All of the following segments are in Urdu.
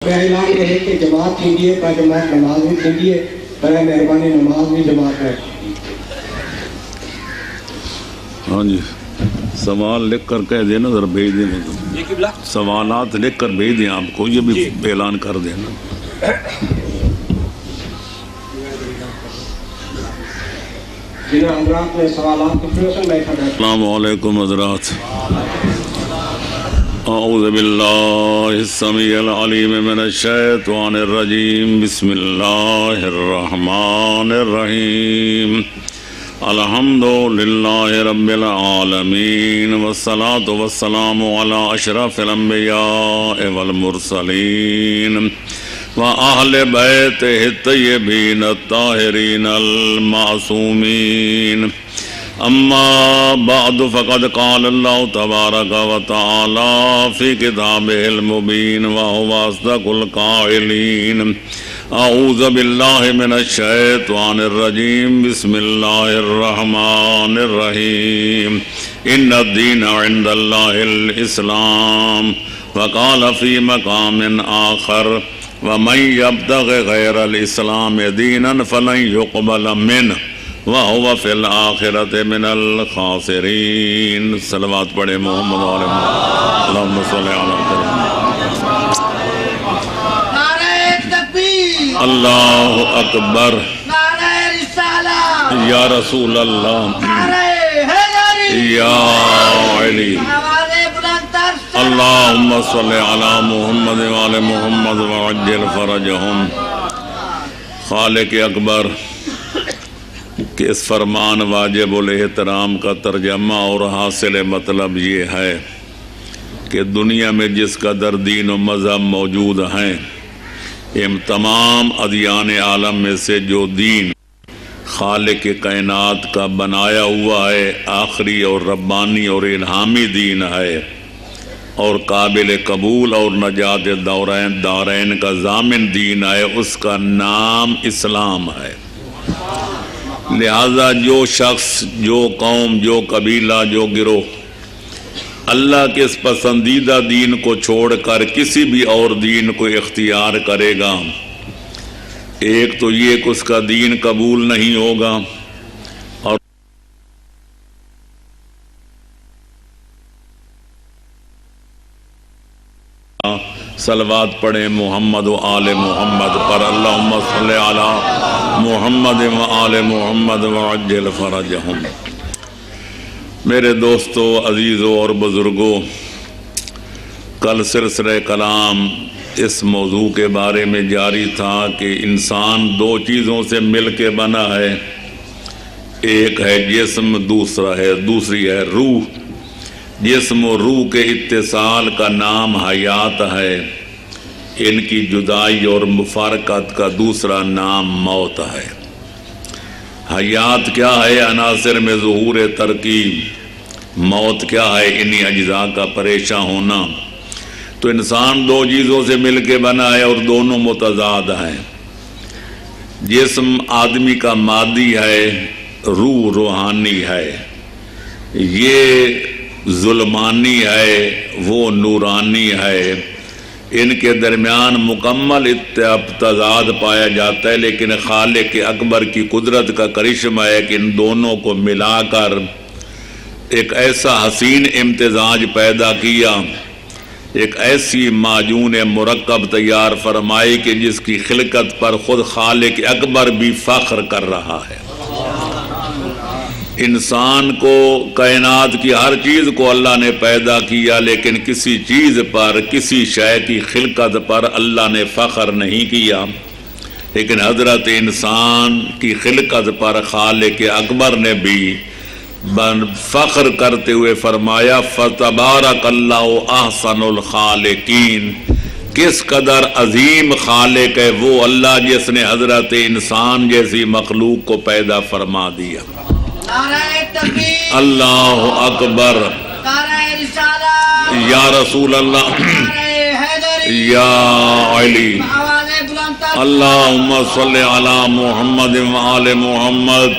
اعلان ہے کہ جماعت تھیندی ہے، پر جماعت نماز بھی تھیندی ہے، پر مہربانی نماز بھی جماعت ہے۔ ہاں جی، سوال لکھ کر کہہ دینا، ذرا بھیج دینا، سوالات لکھ کر بھیج دیں آپ کو، یہ بھی اعلان کر دینا۔ جنہاں حضرات نے سوالات کی پروسن بیٹھا بیٹھا۔ السلام علیکم حضرات، اعوذ باللہ السمیع العلیم من الشیطان الرجیم، بسم اللہ الرحمن الرحیم، الحمد للہ رب العالمین، والصلاة والسلام علی اشرف الانبیاء والمرسلین وأہل بیتہ الطیبین الطاہرین المعصومین، اما بعد فقد قال اللہ تبارک وتعالی فی کتابہ المبین وہو اصدق القائلین، اعوذ باللہ من الشیطان الرجیم، بسم اللہ الرحمن الرحیم، ان الدین عند اللہ الاسلام، وقال فی مقام آخر ومن یبتغ غیر الاسلام دینا فلن یقبل منہ وَهُوَ فِي الْآخِرَةِ مِنَ الْخَاسِرِينَ۔ صلوات پڑھے محمد و آل محمد، اللہم صلی علی محمد۔ نعرہ تکبیر، اللہ اکبر، نعرہ رسالہ، یا رسول اللہ، نعرہ حیدری، یا علی، آواز بلند تر سے اللہم صلی علی محمد و آل محمد وعجل فرجہم۔ خالق اکبر کہ اس فرمان واجب الاحترام کا ترجمہ اور حاصل مطلب یہ ہے کہ دنیا میں جس قدر دین و مذہب موجود ہیں، ان تمام ادیان عالم میں سے جو دین خالق کائنات کا بنایا ہوا ہے، آخری اور ربانی اور الہامی دین ہے، اور قابل قبول اور نجات دارین کا ضامن دین ہے، اس کا نام اسلام ہے۔ لہذا جو شخص، جو قوم، جو قبیلہ، جو گروہ اللہ کے اس پسندیدہ دین کو چھوڑ کر کسی بھی اور دین کو اختیار کرے گا، ایک تو یہ کہ اس کا دین قبول نہیں ہوگا، اور صلوات پڑھیں محمد و آل محمد پر، اللہم صلی علی محمد و آل محمد وعجل فرجہم۔ میرے دوستو، عزیزو اور بزرگو، کل سلسلہ کلام اس موضوع کے بارے میں جاری تھا کہ انسان دو چیزوں سے مل کے بنا ہے، ایک ہے جسم، دوسری ہے روح۔ جسم و روح کے اتصال کا نام حیات ہے، ان کی جدائی اور مفارقت کا دوسرا نام موت ہے۔ حیات کیا ہے؟ عناصر میں ظہور ترکیب۔ موت کیا ہے؟ انہی اجزاء کا پریشاں ہونا۔ تو انسان دو چیزوں سے مل کے بنا ہے اور دونوں متضاد ہیں۔ جسم آدمی کا مادی ہے، روح روحانی ہے۔ یہ ظلمانی ہے، وہ نورانی ہے۔ ان کے درمیان مکمل تضاد پایا جاتا ہے، لیکن خالق اکبر کی قدرت کا کرشمہ ہے کہ ان دونوں کو ملا کر ایک ایسا حسین امتزاج پیدا کیا، ایک ایسی معجون مرکب تیار فرمائی کہ جس کی خلقت پر خود خالق اکبر بھی فخر کر رہا ہے۔ انسان کو، کائنات کی ہر چیز کو اللہ نے پیدا کیا، لیکن کسی چیز پر، کسی شے کی خلقت پر اللہ نے فخر نہیں کیا، لیکن حضرت انسان کی خلقت پر خالق اکبر نے بھی فخر کرتے ہوئے فرمایا فَتَبَارَكَ اللَّهُ أَحْسَنُ الْخَالِقِينَ۔ کس قدر عظیم خالق ہے وہ اللہ جس نے حضرت انسان جیسی مخلوق کو پیدا فرما دیا۔ نعرہ تکبیر، اللہ اکبر، نعرہ رسالہ، یا رسول اللہ، نعرہ حیدری، یا علی، آواز بلند تر سے اللہم صلی علی محمد و آل محمد۔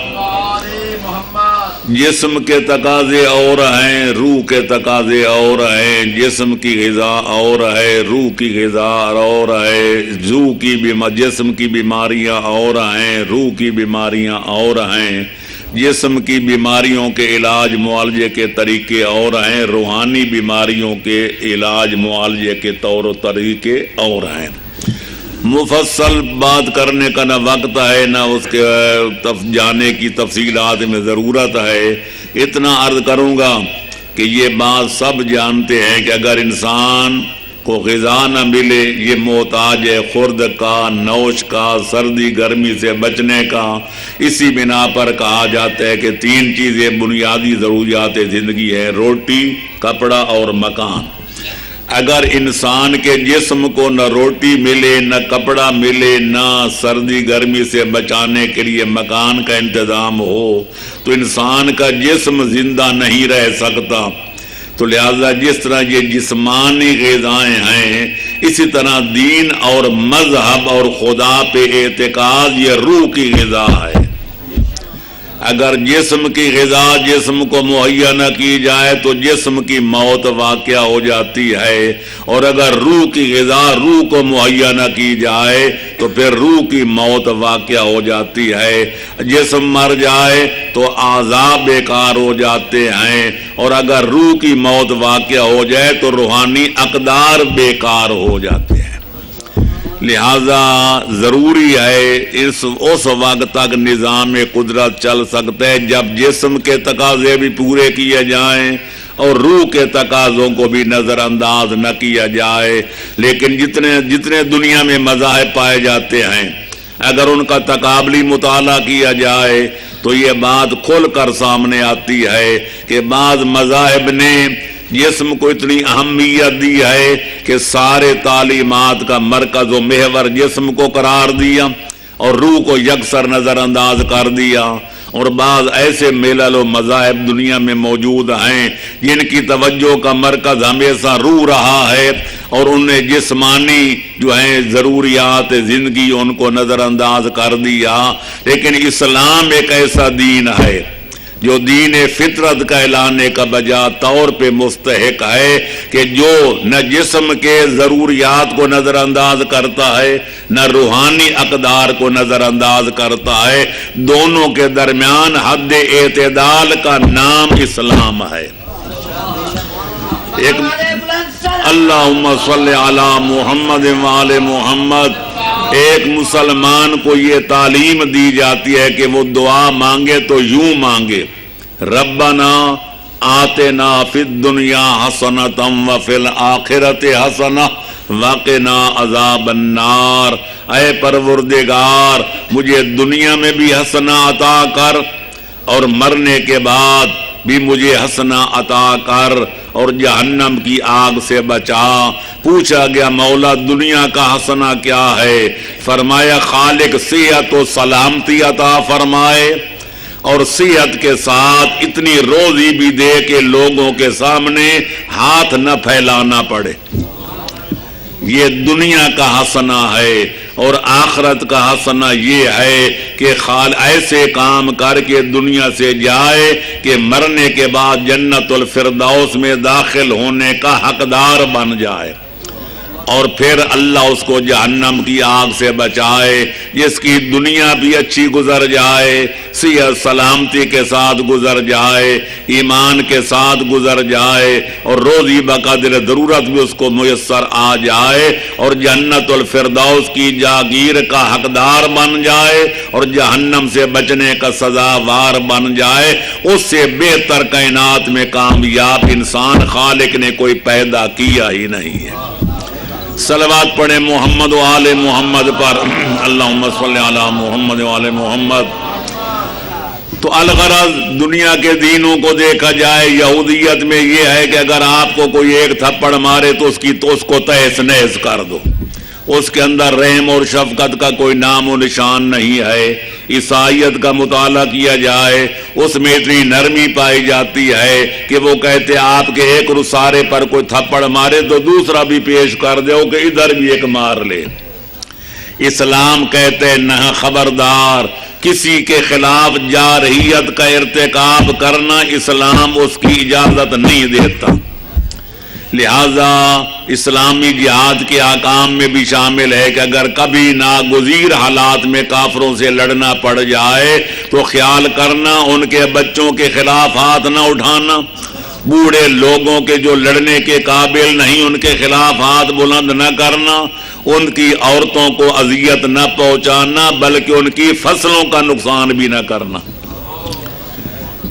جسم کے تقاضے اور ہیں، روح کے تقاضے اور ہیں، جسم کی غذا اور ہے، روح کی غذا اور ہے، جسم کی بیماریاں اور ہیں، روح کی بیماریاں اور ہیں، جسم کی بیماریوں کے علاج معالجے کے طریقے اور ہیں، روحانی بیماریوں کے علاج معالجے کے طور و طریقے اور ہیں۔ مفصل بات کرنے کا نہ وقت ہے نہ اس کے جانے کی تفصیلات میں ضرورت ہے، اتنا عرض کروں گا کہ یہ بات سب جانتے ہیں کہ اگر انسان کو غذا نہ ملے، یہ محتاج ہے خورد کا، نوش کا، سردی گرمی سے بچنے کا۔ اسی بنا پر کہا جاتا ہے کہ 3 چیزیں بنیادی ضروریات زندگی ہیں: روٹی، کپڑا اور مکان۔ اگر انسان کے جسم کو نہ روٹی ملے، نہ کپڑا ملے، نہ سردی گرمی سے بچانے کے لیے مکان کا انتظام ہو تو انسان کا جسم زندہ نہیں رہ سکتا۔ تو لہذا جس طرح یہ جسمانی غذائیں ہیں، اسی طرح دین اور مذہب اور خدا پہ اعتقاد یہ روح کی غذا ہے۔ اگر جسم کی غذا جسم کو مہیا نہ کی جائے تو جسم کی موت واقع ہو جاتی ہے، اور اگر روح کی غذا روح کو مہیا نہ کی جائے تو پھر روح کی موت واقع ہو جاتی ہے۔ جسم مر جائے تو اعضاء بیکار ہو جاتے ہیں، اور اگر روح کی موت واقع ہو جائے تو روحانی اقدار بیکار ہو جاتے ہیں۔ لہذا ضروری ہے اس وقت تک نظام قدرت چل سکتا ہے جب جسم کے تقاضے بھی پورے کیے جائیں اور روح کے تقاضوں کو بھی نظر انداز نہ کیا جائے۔ لیکن جتنے دنیا میں مذاہب پائے جاتے ہیں، اگر ان کا تقابلی مطالعہ کیا جائے تو یہ بات کھل کر سامنے آتی ہے کہ بعض مذاہب نے جسم کو اتنی اہمیت دی ہے کہ سارے تعلیمات کا مرکز و محور جسم کو قرار دیا اور روح کو یکسر نظر انداز کر دیا، اور بعض ایسے ملل و مذاہب دنیا میں موجود ہیں جن کی توجہ کا مرکز ہمیشہ روح رہا ہے، اور انہیں جسمانی جو ہیں ضروریات زندگی ان کو نظر انداز کر دیا۔ لیکن اسلام ایک ایسا دین ہے جو دین فطرت کا اعلانے کا بجا طور پہ مستحق ہے کہ جو نہ جسم کے ضروریات کو نظر انداز کرتا ہے، نہ روحانی اقدار کو نظر انداز کرتا ہے، دونوں کے درمیان حد اعتدال کا نام اسلام ہے۔ ایک اللہم صلی علی محمد وآل محمد، ایک مسلمان کو یہ تعلیم دی جاتی ہے کہ وہ دعا مانگے تو یوں مانگے: ربنا آتنا فی الدنیا حسنۃ وفی الآخرۃ حسنۃ وقنا عذاب النار۔ اے پروردگار، مجھے دنیا میں بھی حسنہ عطا کر اور مرنے کے بعد بھی مجھے حسنہ عطا کر اور جہنم کی آگ سے بچا۔ پوچھا گیا مولا دنیا کا حسنہ کیا ہے؟ فرمایا خالق صحت و سلامتی عطا فرمائے اور صحت کے ساتھ اتنی روزی بھی دے کہ لوگوں کے سامنے ہاتھ نہ پھیلانا پڑے۔ یہ دنیا کا حسنہ ہے، اور آخرت کا حسنہ یہ ہے کہ ایسے کام کر کے دنیا سے جائے کہ مرنے کے بعد جنت الفردوس میں داخل ہونے کا حقدار بن جائے، اور پھر اللہ اس کو جہنم کی آگ سے بچائے، جس کی دنیا بھی اچھی گزر جائے، صحت سلامتی کے ساتھ گزر جائے، ایمان کے ساتھ گزر جائے، اور روزی بقدر ضرورت بھی اس کو میسر آ جائے، اور جنت الفردوس کی جاگیر کا حقدار بن جائے، اور جہنم سے بچنے کا سزاوار بن جائے۔ اس سے بہتر کائنات میں کامیاب انسان خالق نے کوئی پیدا کیا ہی نہیں ہے۔ صلوات پڑھیں محمد و آل محمد پر، اللہم صلی علی محمد و آل محمد۔ تو الغرض دنیا کے دینوں کو دیکھا جائے، یہودیت میں یہ ہے کہ اگر آپ کو کوئی ایک تھپڑ مارے تو اس کو تہس نہس کر دو، اس کے اندر رحم اور شفقت کا کوئی نام و نشان نہیں ہے۔ عیسائیت کا مطالعہ کیا جائے، اس میں اتنی نرمی پائی جاتی ہے کہ وہ کہتے آپ کے ایک رسارے پر کوئی تھپڑ مارے تو دوسرا بھی پیش کر دو کہ ادھر بھی ایک مار لے۔ اسلام کہتے ہیں نہ، خبردار، کسی کے خلاف جارحیت کا ارتکاب کرنا اسلام اس کی اجازت نہیں دیتا. لہذا اسلامی جہاد کے احکام میں بھی شامل ہے کہ اگر کبھی ناگزیر حالات میں کافروں سے لڑنا پڑ جائے تو خیال کرنا ان کے بچوں کے خلاف ہاتھ نہ اٹھانا، بوڑھے لوگوں کے جو لڑنے کے قابل نہیں ان کے خلاف ہاتھ بلند نہ کرنا، ان کی عورتوں کو اذیت نہ پہنچانا بلکہ ان کی فصلوں کا نقصان بھی نہ کرنا.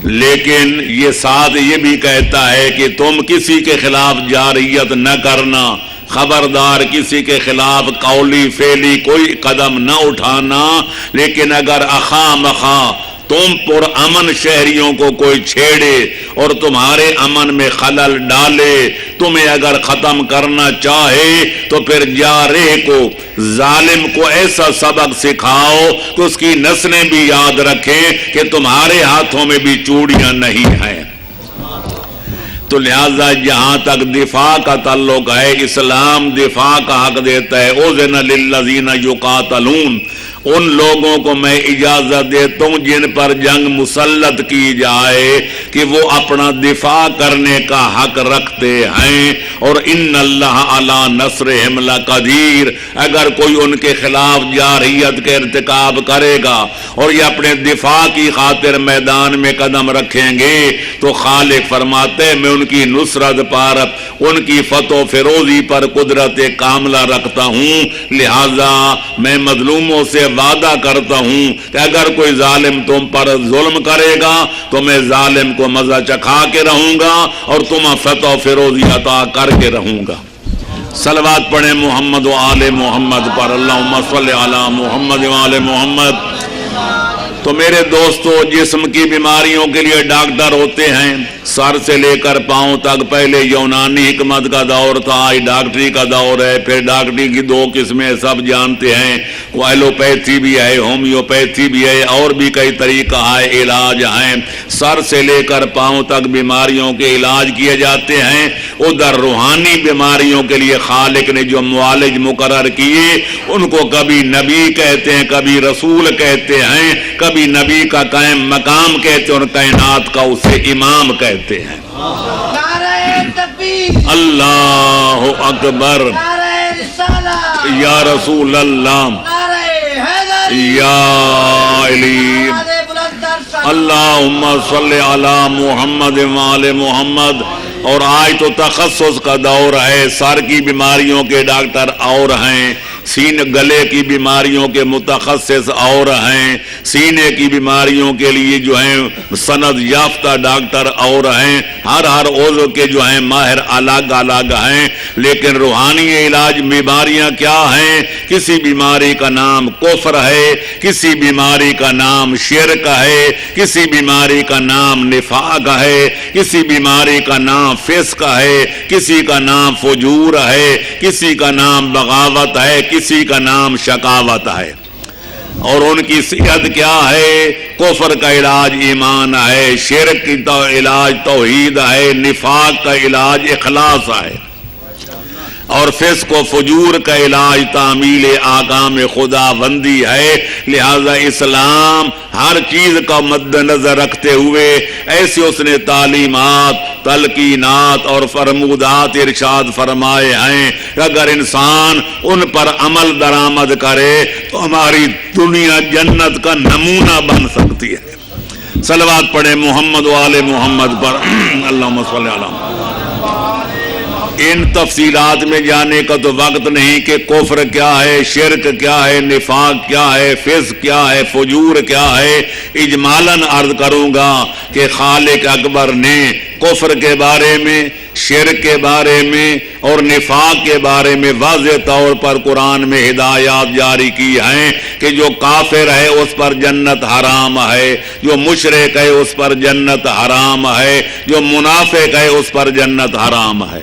لیکن یہ ساتھ یہ بھی کہتا ہے کہ تم کسی کے خلاف جارحیت نہ کرنا، خبردار کسی کے خلاف قولی فعلی کوئی قدم نہ اٹھانا. لیکن اگر اخا مخا تم پر امن شہریوں کو کوئی چھیڑے اور تمہارے امن میں خلل ڈالے، تمہیں اگر ختم کرنا چاہے تو پھر جارح کو، ظالم کو ایسا سبق سکھاؤ کہ اس کی نسلیں بھی یاد رکھیں کہ تمہارے ہاتھوں میں بھی چوڑیاں نہیں ہیں. تو لہذا جہاں تک دفاع کا تعلق ہے، اسلام دفاع کا حق دیتا ہے. اذن للذین یقاتلون، ان لوگوں کو میں اجازت دیتا ہوں جن پر جنگ مسلط کی جائے کہ وہ اپنا دفاع کرنے کا حق رکھتے ہیں. اور ان اللہ علی نصرہم لقدیر، اگر کوئی ان کے خلاف جارحیت کے ارتکاب کرے گا اور یہ اپنے دفاع کی خاطر میدان میں قدم رکھیں گے تو خالق فرماتے میں ان کی نصرت پر، ان کی فتح و فیروزی پر قدرت کاملہ رکھتا ہوں. لہذا میں مظلوموں سے وعدہ کرتا ہوں کہ اگر کوئی ظالم تم پر ظلم کرے گا تو میں ظالم کو مزہ چکھا کے رہوں گا اور تمہیں فتح و فیروزی عطا کر کے رہوں گا. صلوات پڑھیں محمد و آل محمد پر. اللہم صلی علی محمد و آل محمد. تو میرے دوستو، جسم کی بیماریوں کے لیے ڈاکٹر ہوتے ہیں، سر سے لے کر پاؤں تک. پہلے یونانی حکمت کا دور تھا، آج ڈاکٹری کا دور ہے. پھر ڈاکٹری کی دو قسمیں سب جانتے ہیں، ایلوپیتھی بھی ہے، ہومیوپیتھی بھی ہے، اور بھی کئی طریقہ ہے، علاج ہیں. سر سے لے کر پاؤں تک بیماریوں کے علاج کیے جاتے ہیں. ادھر روحانی بیماریوں کے لیے خالق نے جو معالج مقرر کیے ان کو کبھی نبی کہتے ہیں، کبھی رسول کہتے ہیں، کبھی نبی کا قائم مقام کہتے ہیں اور کائنات کا اسے امام کہتے ہیں. نعرہ تکبیر، اللہ اکبر، نعرہ رسالہ، یا رسول اللہ، نعرہ حیدری، یا علی. نعرہ بلندر صلی اللہم صلی علی محمد و آل محمد. اور آج تو تخصص کا دور ہے. سر کی بیماریوں کے ڈاکٹر اور ہیں، گلے کی بیماریوں کے متخصص اور ہیں، سینے کی بیماریوں کے لیے جو ہیں سند یافتہ ڈاکٹر اور ہیں. ہر عضو کے جو ہیں ماہر الگ الگ ہیں. لیکن روحانی علاج بیماریاں کیا ہیں؟ کسی بیماری کا نام کفر ہے، کسی بیماری کا نام شرک ہے، کسی بیماری کا نام نفاق ہے، کسی بیماری کا نام فسق ہے، کسی کا نام فجور ہے، کسی کا نام بغاوت ہے، کسی کا نام شقاوت ہے. اور ان کی صحت کیا ہے؟ کفر کا علاج ایمان ہے، شرک کا علاج توحید ہے، نفاق کا علاج اخلاص ہے، اور فسق و فجور کا علاج تعمیل احکام خدا بندی ہے. لہذا اسلام ہر چیز کا مد نظر رکھتے ہوئے ایسے اس نے تعلیمات، تلقینات اور فرمودات ارشاد فرمائے ہیں کہ اگر انسان ان پر عمل درآمد کرے تو ہماری دنیا جنت کا نمونہ بن سکتی ہے. صلوات پڑھیں محمد و آل محمد پر. اللہم صلی علی محمد. ان تفصیلات میں جانے کا تو وقت نہیں کہ کفر کیا ہے، شرک کیا ہے، نفاق کیا ہے، فسق کیا ہے، فجور کیا ہے. اجمالاً عرض کروں گا کہ خالق اکبر نے کفر کے بارے میں، شرک کے بارے میں اور نفاق کے بارے میں واضح طور پر قرآن میں ہدایات جاری کی ہیں کہ جو کافر ہے اس پر جنت حرام ہے، جو مشرک ہے اس پر جنت حرام ہے، جو منافق ہے اس پر جنت حرام ہے.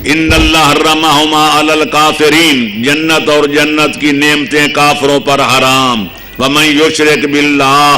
ان اللہ حرمہما علی الکافرین، جنت اور جنت کی نعمتیں کافروں پر حرام. ومن یشرک باللہ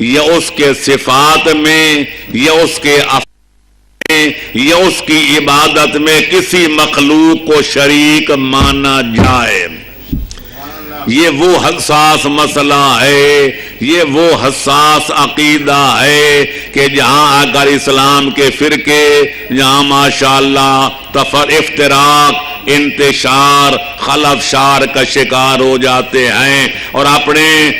یا اس کے صفات میں یا اس کے یا اس کی عبادت میں کسی مخلوق کو شریک مانا جائے. یہ وہ حساس مسئلہ ہے، یہ وہ حساس عقیدہ ہے کہ جہاں اگر اسلام کے فرقے جہاں ماشاءاللہ افتراق، انتشار، خلفشار کا شکار ہو جاتے ہیں اور اپنے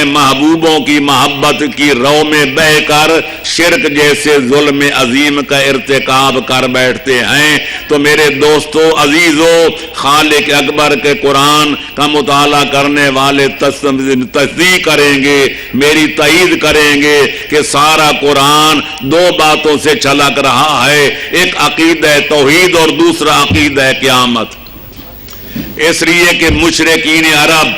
محبوبوں کی محبت کی رو میں بہ کر شرک جیسے ظلم عظیم کا ارتکاب کر بیٹھتے ہیں، تو میرے دوستو عزیزو، خالق اکبر کے قرآن کا مطالعہ کرنے والے تصدیق کریں گے، میری تائید کریں گے کہ سارا قرآن دو باتوں سے چھلک رہا ہے، ایک عقیدہ توحید اور دوسرا عقیدہ قیامت. اس لیے کہ مشرکین عرب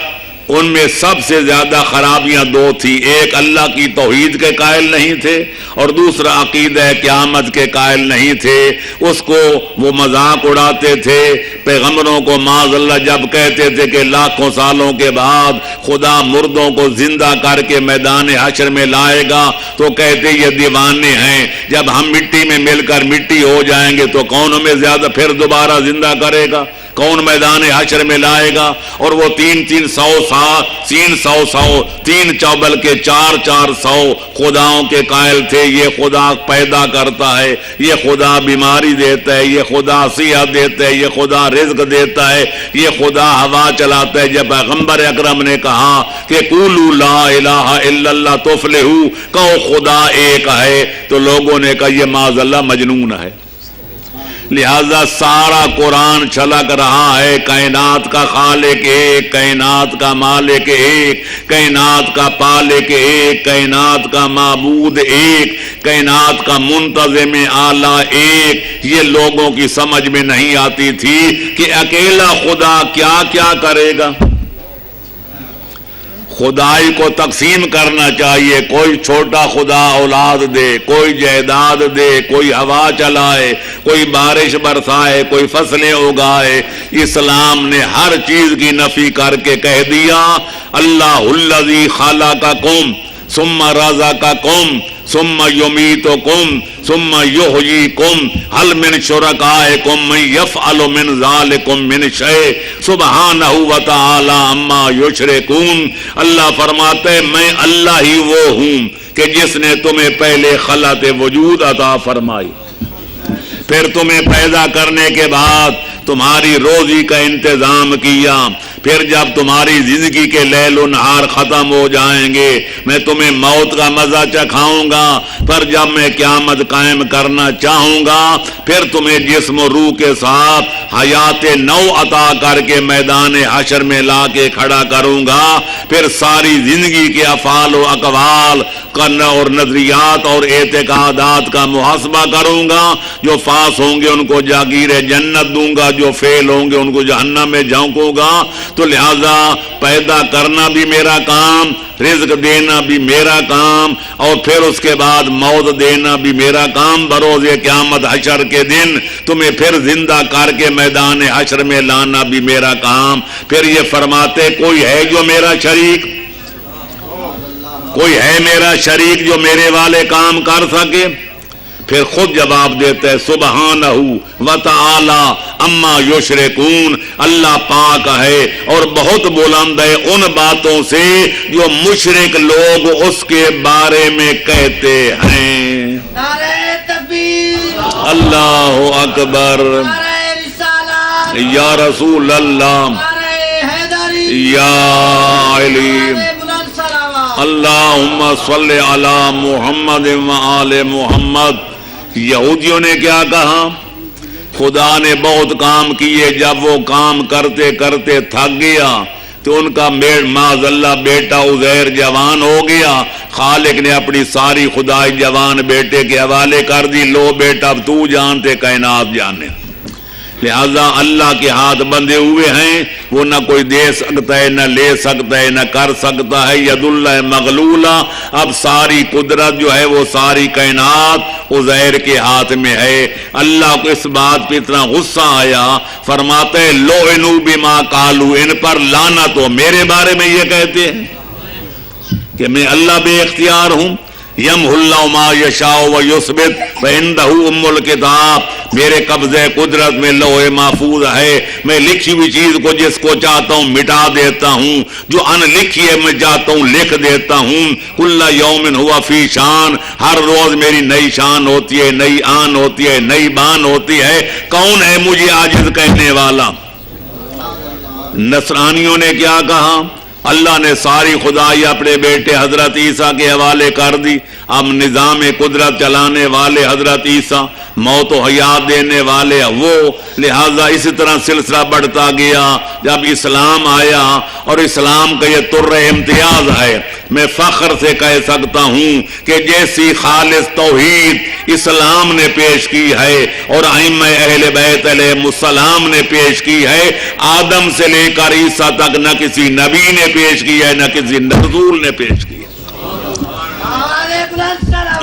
ان میں سب سے زیادہ خرابیاں دو تھی، ایک اللہ کی توحید کے قائل نہیں تھے اور دوسرا عقیدہ قیامت کے قائل نہیں تھے. اس کو وہ مذاق اڑاتے تھے. پیغمبروں کو معاذ اللہ جب کہتے تھے کہ لاکھوں سالوں کے بعد خدا مردوں کو زندہ کر کے میدان حشر میں لائے گا تو کہتے یہ دیوانے ہیں، جب ہم مٹی میں مل کر مٹی ہو جائیں گے تو کون ہمیں زیادہ پھر دوبارہ زندہ کرے گا، کون میدان حشر میں لائے گا. اور وہ 300 بلکہ 400 خداؤں کے قائل تھے. یہ خدا پیدا کرتا ہے، یہ خدا بیماری دیتا ہے، یہ خدا صحت دیتا ہے، یہ خدا رزق دیتا ہے، یہ خدا ہوا چلاتا ہے. جب پیغمبر اکرم نے کہا کہ قولوا لا الہ الا اللہ تفلحوا، کہو خدا ایک ہے، تو لوگوں نے کہا یہ معاذ اللہ مجنون ہے. لہذا سارا قرآن چھلک رہا ہے کائنات کا خالق ایک، کائنات کا مالک ایک، کائنات کا پالک ایک، کائنات کا معبود ایک، کائنات کا منتظم اعلیٰ ایک. یہ لوگوں کی سمجھ میں نہیں آتی تھی کہ اکیلا خدا کیا کیا کرے گا. خدائی کو تقسیم کرنا چاہیے، کوئی چھوٹا خدا اولاد دے، کوئی جائیداد دے، کوئی ہوا چلائے، کوئی بارش برسائے، کوئی فصلیں اگائے. اسلام نے ہر چیز کی نفی کر کے کہہ دیا اللہ الذی خلقکم ثم رزقکم ثم یمیتکم ثم یحییکم هل من شرکائکم من یفعل من ذلکم من شیء سبحانہ وتعالی عما یشرکون. اللہ فرماتے ہیں میں اللہ ہی وہ ہوں کہ جس نے تمہیں پہلے خلقت وجود عطا فرمائی، پھر تمہیں پیدا کرنے کے بعد تمہاری روزی کا انتظام کیا، پھر جب تمہاری زندگی کے لیل و نہار ختم ہو جائیں گے میں تمہیں موت کا مزہ چکھاؤں گا، پر جب میں قیامت قائم کرنا چاہوں گا پھر تمہیں جسم و روح کے ساتھ حیات نو عطا کر کے میدان حشر میں لا کے کھڑا کروں گا. پھر ساری زندگی کے افعال و اقوال اور نظریات اور اعتقادات کا محاسبہ کروں گا. جو فاس ہوں گے ان کو جاگیر جنت دوں گا، جو فیل ہوں گے ان کو جہنم میں جھونکوں گا. تو لہذا پیدا کرنا بھی میرا کام، رزق دینا بھی میرا کام، اور پھر اس کے بعد موت دینا بھی میرا کام. بروز قیامت حشر کے دن تمہیں پھر زندہ کر کے میدان حشر میں لانا بھی میرا کام. پھر یہ فرماتے کوئی ہے جو میرا شریک، کوئی ہے میرا شریک جو میرے والے کام کر سکے. پھر خود جواب دیتا ہے سبحانہ وتعالی اما یشرکون، اللہ پاک ہے اور بہت بلند ہے ان باتوں سے جو مشرک لوگ اس کے بارے میں کہتے ہیں. نعرہ تکبیر، اللہ اکبر، نعرہ رسالت، یا رسول اللہ، نعرہ حیدری، یا علی، نعرہ بلند صلوات. اللہم صلی علی محمد و آل محمد. یہودیوں نے کیا کہا؟ خدا نے بہت کام کیے، جب وہ کام کرتے کرتے تھک گیا تو ان کا معاذ اللہ بیٹا عزیر جوان ہو گیا. خالق نے اپنی ساری خدائی جوان بیٹے کے حوالے کر دی، لو بیٹا اب تو جانتے کائنات جانے. لہذا اللہ کے ہاتھ بندھے ہوئے ہیں، وہ نہ کوئی دے سکتا ہے، نہ لے سکتا ہے، نہ کر سکتا ہے. ید اللہ مغلولہ، اب ساری قدرت جو ہے وہ ساری کائنات عزیر کے ہاتھ میں ہے. اللہ کو اس بات پہ اتنا غصہ آیا، فرماتے ہیں لعنوا بما قالوا، ان پر لعنت ہو، میرے بارے میں یہ کہتے ہیں. کہ میں اللہ بے اختیار ہوں. یمحو اللہ ما یشاء و یثبت وعندہ ام الکتاب. میرے قبضے قدرت میں لوح محفوظ ہے. میں لکھی ہوئی چیز کو جس کو چاہتا ہوں مٹا دیتا ہوں, جو ان لکھی ہے میں چاہتا ہوں لکھ دیتا ہوں. کل یوم ہوا فی شان. ہر روز میری نئی شان ہوتی ہے, نئی آن ہوتی ہے, نئی بان ہوتی ہے. کون ہے مجھے عاجز کہنے والا؟ نصرانیوں نے کیا کہا؟ اللہ نے ساری خدائی اپنے بیٹے حضرت عیسیٰ کے حوالے کر دی. اب نظام قدرت چلانے والے حضرت عیسیٰ, موت و حیات دینے والے وہ. لہذا اسی طرح سلسلہ بڑھتا گیا. جب اسلام آیا, اور اسلام کا یہ تر امتیاز ہے, میں فخر سے کہہ سکتا ہوں کہ جیسی خالص توحید اسلام نے پیش کی ہے اور ائمہ اہل بیت علیہ السلام نے پیش کی ہے, آدم سے لے کر عیسیٰ تک نہ کسی نبی نے پیش کی ہے, نہ کسی رسول نے پیش کی ہے.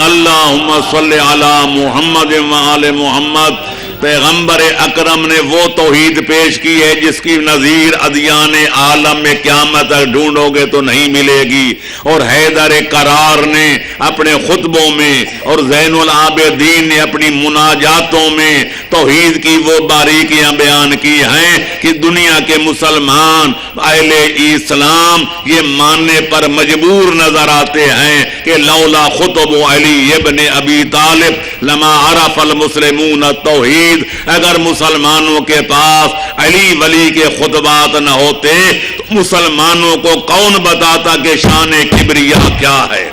اللہم صلی علی محمد و آل محمد. پیغمبر اکرم نے وہ توحید پیش کی ہے جس کی نظیر ادیان عالم میں قیامت تک ڈھونڈو گے تو نہیں ملے گی. اور حیدر کرار نے اپنے خطبوں میں اور زین العابدین نے اپنی مناجاتوں میں توحید کی وہ باریکیاں بیان کی ہیں کہ دنیا کے مسلمان اہل اسلام یہ ماننے پر مجبور نظر آتے ہیں کہ لولا خطب علی ابن ابی طالب لما عرف المسلمون التوحید. اگر مسلمانوں کے پاس علی ولی کے خطبات نہ ہوتے تو مسلمانوں کو کون بتاتا کہ شان کبریا کیا ہے.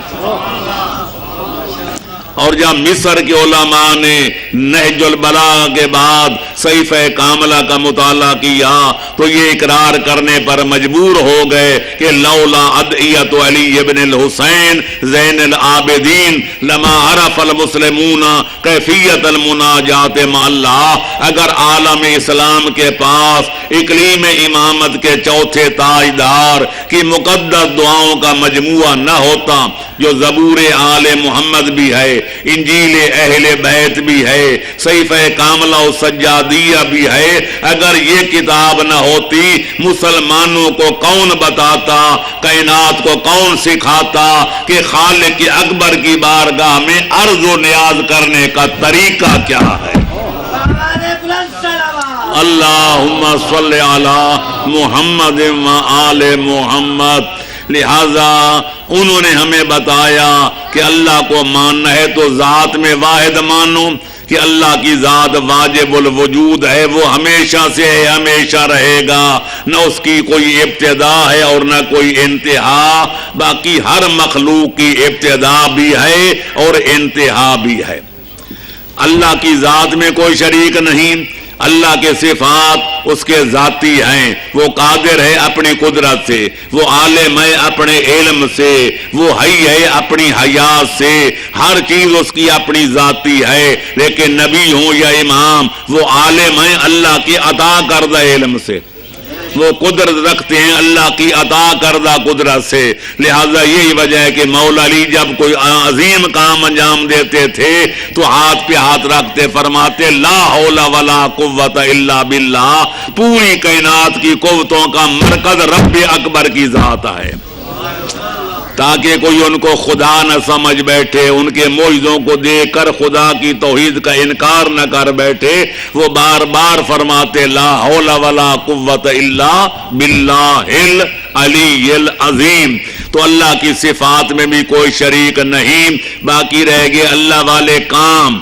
اور جب مصر کے علماء نے نہج البلاغہ کے بعد صحیفہ کاملہ کا مطالعہ کیا تو یہ اقرار کرنے پر مجبور ہو گئے کہ لولا ادعیت علی ابن الحسین زین العابدین لما عرف المسلمون کیفیت المناجات مع اللہ. اگر عالم اسلام کے پاس اقلیم امامت کے چوتھے تاجدار کی مقدس دعاؤں کا مجموعہ نہ ہوتا, جو زبور آل محمد بھی ہے, انجیل اہل بیت بھی ہے, صحیفہ کاملہ و سجادیہ بھی ہے, اگر یہ کتاب نہ ہوتی مسلمانوں کو کون بتاتا, کائنات کو کون سکھاتا کہ خالق اکبر کی بارگاہ میں عرض و نیاز کرنے کا طریقہ کیا ہے. اللہم صلی علی محمد و آل محمد. لہذا انہوں نے ہمیں بتایا کہ اللہ کو ماننا ہے تو ذات میں واحد مانو کہ اللہ کی ذات واجب الوجود ہے, وہ ہمیشہ سے ہے, ہمیشہ رہے گا, نہ اس کی کوئی ابتدا ہے اور نہ کوئی انتہا. باقی ہر مخلوق کی ابتدا بھی ہے اور انتہا بھی ہے. اللہ کی ذات میں کوئی شریک نہیں. اللہ کے صفات اس کے ذاتی ہیں, وہ قادر ہے اپنی قدرت سے, وہ عالم ہے اپنے علم سے, وہ حی ہے اپنی حیات سے, ہر چیز اس کی اپنی ذاتی ہے. لیکن نبی ہوں یا امام وہ عالم ہیں اللہ کی عطا کردہ علم سے, وہ قدرت رکھتے ہیں اللہ کی عطا کردہ قدرت سے. لہذا یہی وجہ ہے کہ مولا علی جب کوئی عظیم کام انجام دیتے تھے تو ہاتھ پہ ہاتھ رکھتے فرماتے لا حول ولا قوت الا باللہ. پوری کائنات کی قوتوں کا مرکز رب اکبر کی ذات ہے, تاکہ کوئی ان کو خدا نہ سمجھ بیٹھے, ان کے معجزوں کو دیکھ کر خدا کی توحید کا انکار نہ کر بیٹھے. وہ بار بار فرماتے لا حول ولا قوت الا باللہ العلی العظیم. تو اللہ کی صفات میں بھی کوئی شریک نہیں. باقی رہ گئے اللہ والے کام.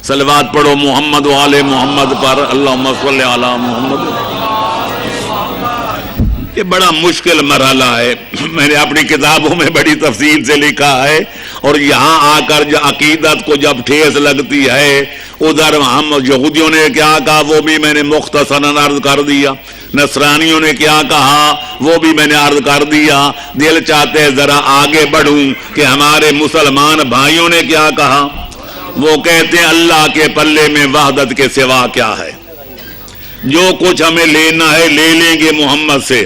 صلوات پڑھو محمد و آل محمد پر. اللہم صلی علی محمد. یہ بڑا مشکل مرحلہ ہے, میں نے اپنی کتابوں میں بڑی تفصیل سے لکھا ہے, اور یہاں آ کر جو عقیدت کو جب ٹھیس لگتی ہے, ادھر ہم یہودیوں نے کیا کہا وہ بھی میں نے مختصراً عرض کر دیا, نصرانیوں نے کیا کہا وہ بھی میں نے عرض کر دیا. دل چاہتے ہیں ذرا آگے بڑھوں کہ ہمارے مسلمان بھائیوں نے کیا کہا. وہ کہتے ہیں اللہ کے پلے میں وحدت کے سوا کیا ہے, جو کچھ ہمیں لینا ہے لے لیں گے محمد سے.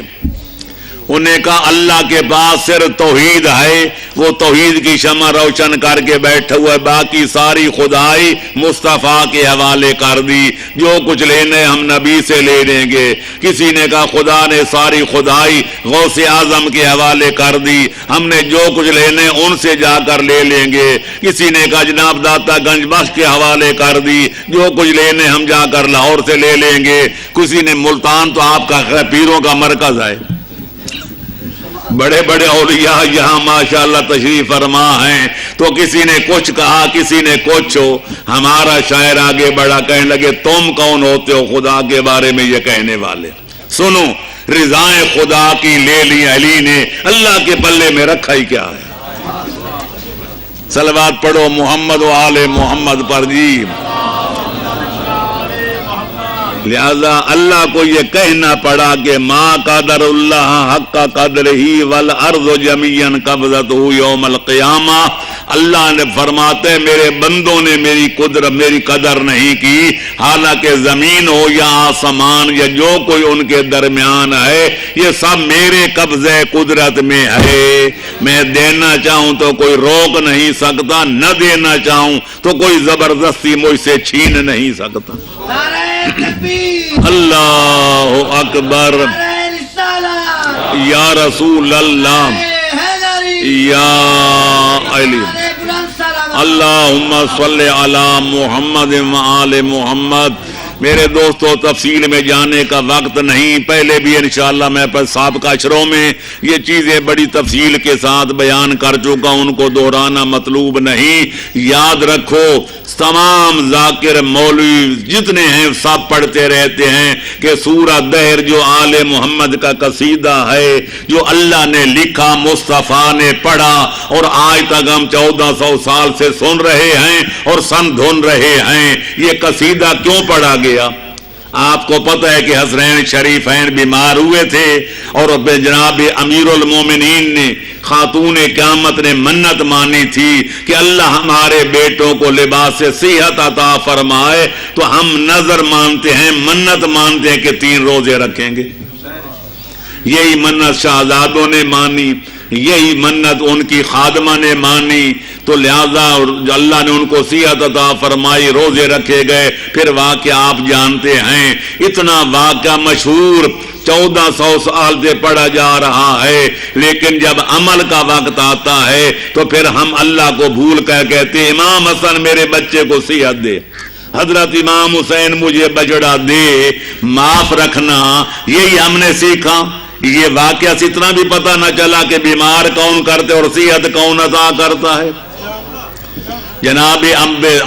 انہیں کہا اللہ کے پاس صرف توحید ہے، وہ توحید کی شمع روشن کر کے بیٹھا ہوا ہے، باقی ساری خدائی مصطفیٰ کے حوالے کر دی، جو کچھ لینے ہم نبی سے لے لیں گے۔ کسی نے کہا خدا نے ساری خدائی غوث اعظم کے حوالے کر دی، ہم نے جو کچھ لینے ان سے جا کر لے لیں گے۔ کسی نے کہا جناب داتا گنج بخش کے حوالے کر دی، جو کچھ لینے ہم جا کر لاہور سے لے لیں گے۔ کسی نے ملتان تو آپ کا پیروں کا مرکز ہے، بڑے بڑے اولیاء یہاں ماشاءاللہ تشریف فرما ہیں، تو کسی نے کچھ کہا کسی نے کچھ ہو۔ ہمارا شاعر آگے بڑھا کہنے لگے تم کون ہوتے ہو خدا کے بارے میں یہ کہنے والے؟ سنو، رضائیں خدا کی لے لی علی نے، اللہ کے پلے میں رکھا ہی کیا ہے؟ صلوات پڑھو محمد و آل محمد پر جی۔ لہذا اللہ کو یہ کہنا پڑا کہ ما قدر اللہ حق قدر ہی والارض جمیعا قبضتہ یوم القیامہ۔ اللہ نے فرماتے میرے بندوں نے میری قدر نہیں کی، حالانکہ زمین ہو یا آسمان یا جو کوئی ان کے درمیان ہے یہ سب میرے قبضے قدرت میں ہے۔ میں دینا چاہوں تو کوئی روک نہیں سکتا، نہ دینا چاہوں تو کوئی زبردستی مجھ سے چھین نہیں سکتا۔ نعرہ تکبیر، اللہ اکبر، نعرہ رسالت، یا رسول اللہ، نعرہ حیدری، یا علی، نعرہ بلند سلامت۔ اللہم صلی علی محمد و آل محمد۔ میرے دوستو تفصیل میں جانے کا وقت نہیں، پہلے بھی انشاءاللہ میں پر سابقہ اشروں میں یہ چیزیں بڑی تفصیل کے ساتھ بیان کر چکا، ان کو دہرانا مطلوب نہیں۔ یاد رکھو تمام ذاکر مولوی جتنے ہیں سب پڑھتے رہتے ہیں کہ سورہ دہر جو آل محمد کا قصیدہ ہے، جو اللہ نے لکھا مصطفیٰ نے پڑھا، اور آج تک ہم 1400 سال سے سن رہے ہیں اور سمجھ رہے ہیں۔ یہ قصیدہ کیوں پڑھا گیا؟ آپ کو پتہ ہے کہ حسنین شریفین بیمار ہوئے تھے اور جناب امیر المومنین نے خاتون قیامت نے منت مانی تھی کہ اللہ ہمارے بیٹوں کو لباس صحت عطا فرمائے، تو ہم نظر مانتے ہیں، منت مانتے ہیں کہ 3 روزے رکھیں گے۔ یہی منت شہزادوں نے مانی، یہی منت ان کی خادمہ نے مانی، تو لہذا اللہ نے ان کو صحت عطا فرمائی، روزے رکھے گئے۔ پھر واقعہ آپ جانتے ہیں، اتنا واقعہ مشہور 1400 سال سے پڑھا جا رہا ہے، لیکن جب عمل کا وقت آتا ہے تو پھر ہم اللہ کو بھول کر کہتے امام حسن میرے بچے کو صحت دے، حضرت امام حسین مجھے بچڑا دے، معاف رکھنا، یہی ہم نے سیکھا۔ یہ واقعہ سے اتنا بھی پتہ نہ چلا کہ بیمار کون کرتے اور صحت کون عطا کرتا ہے۔ جناب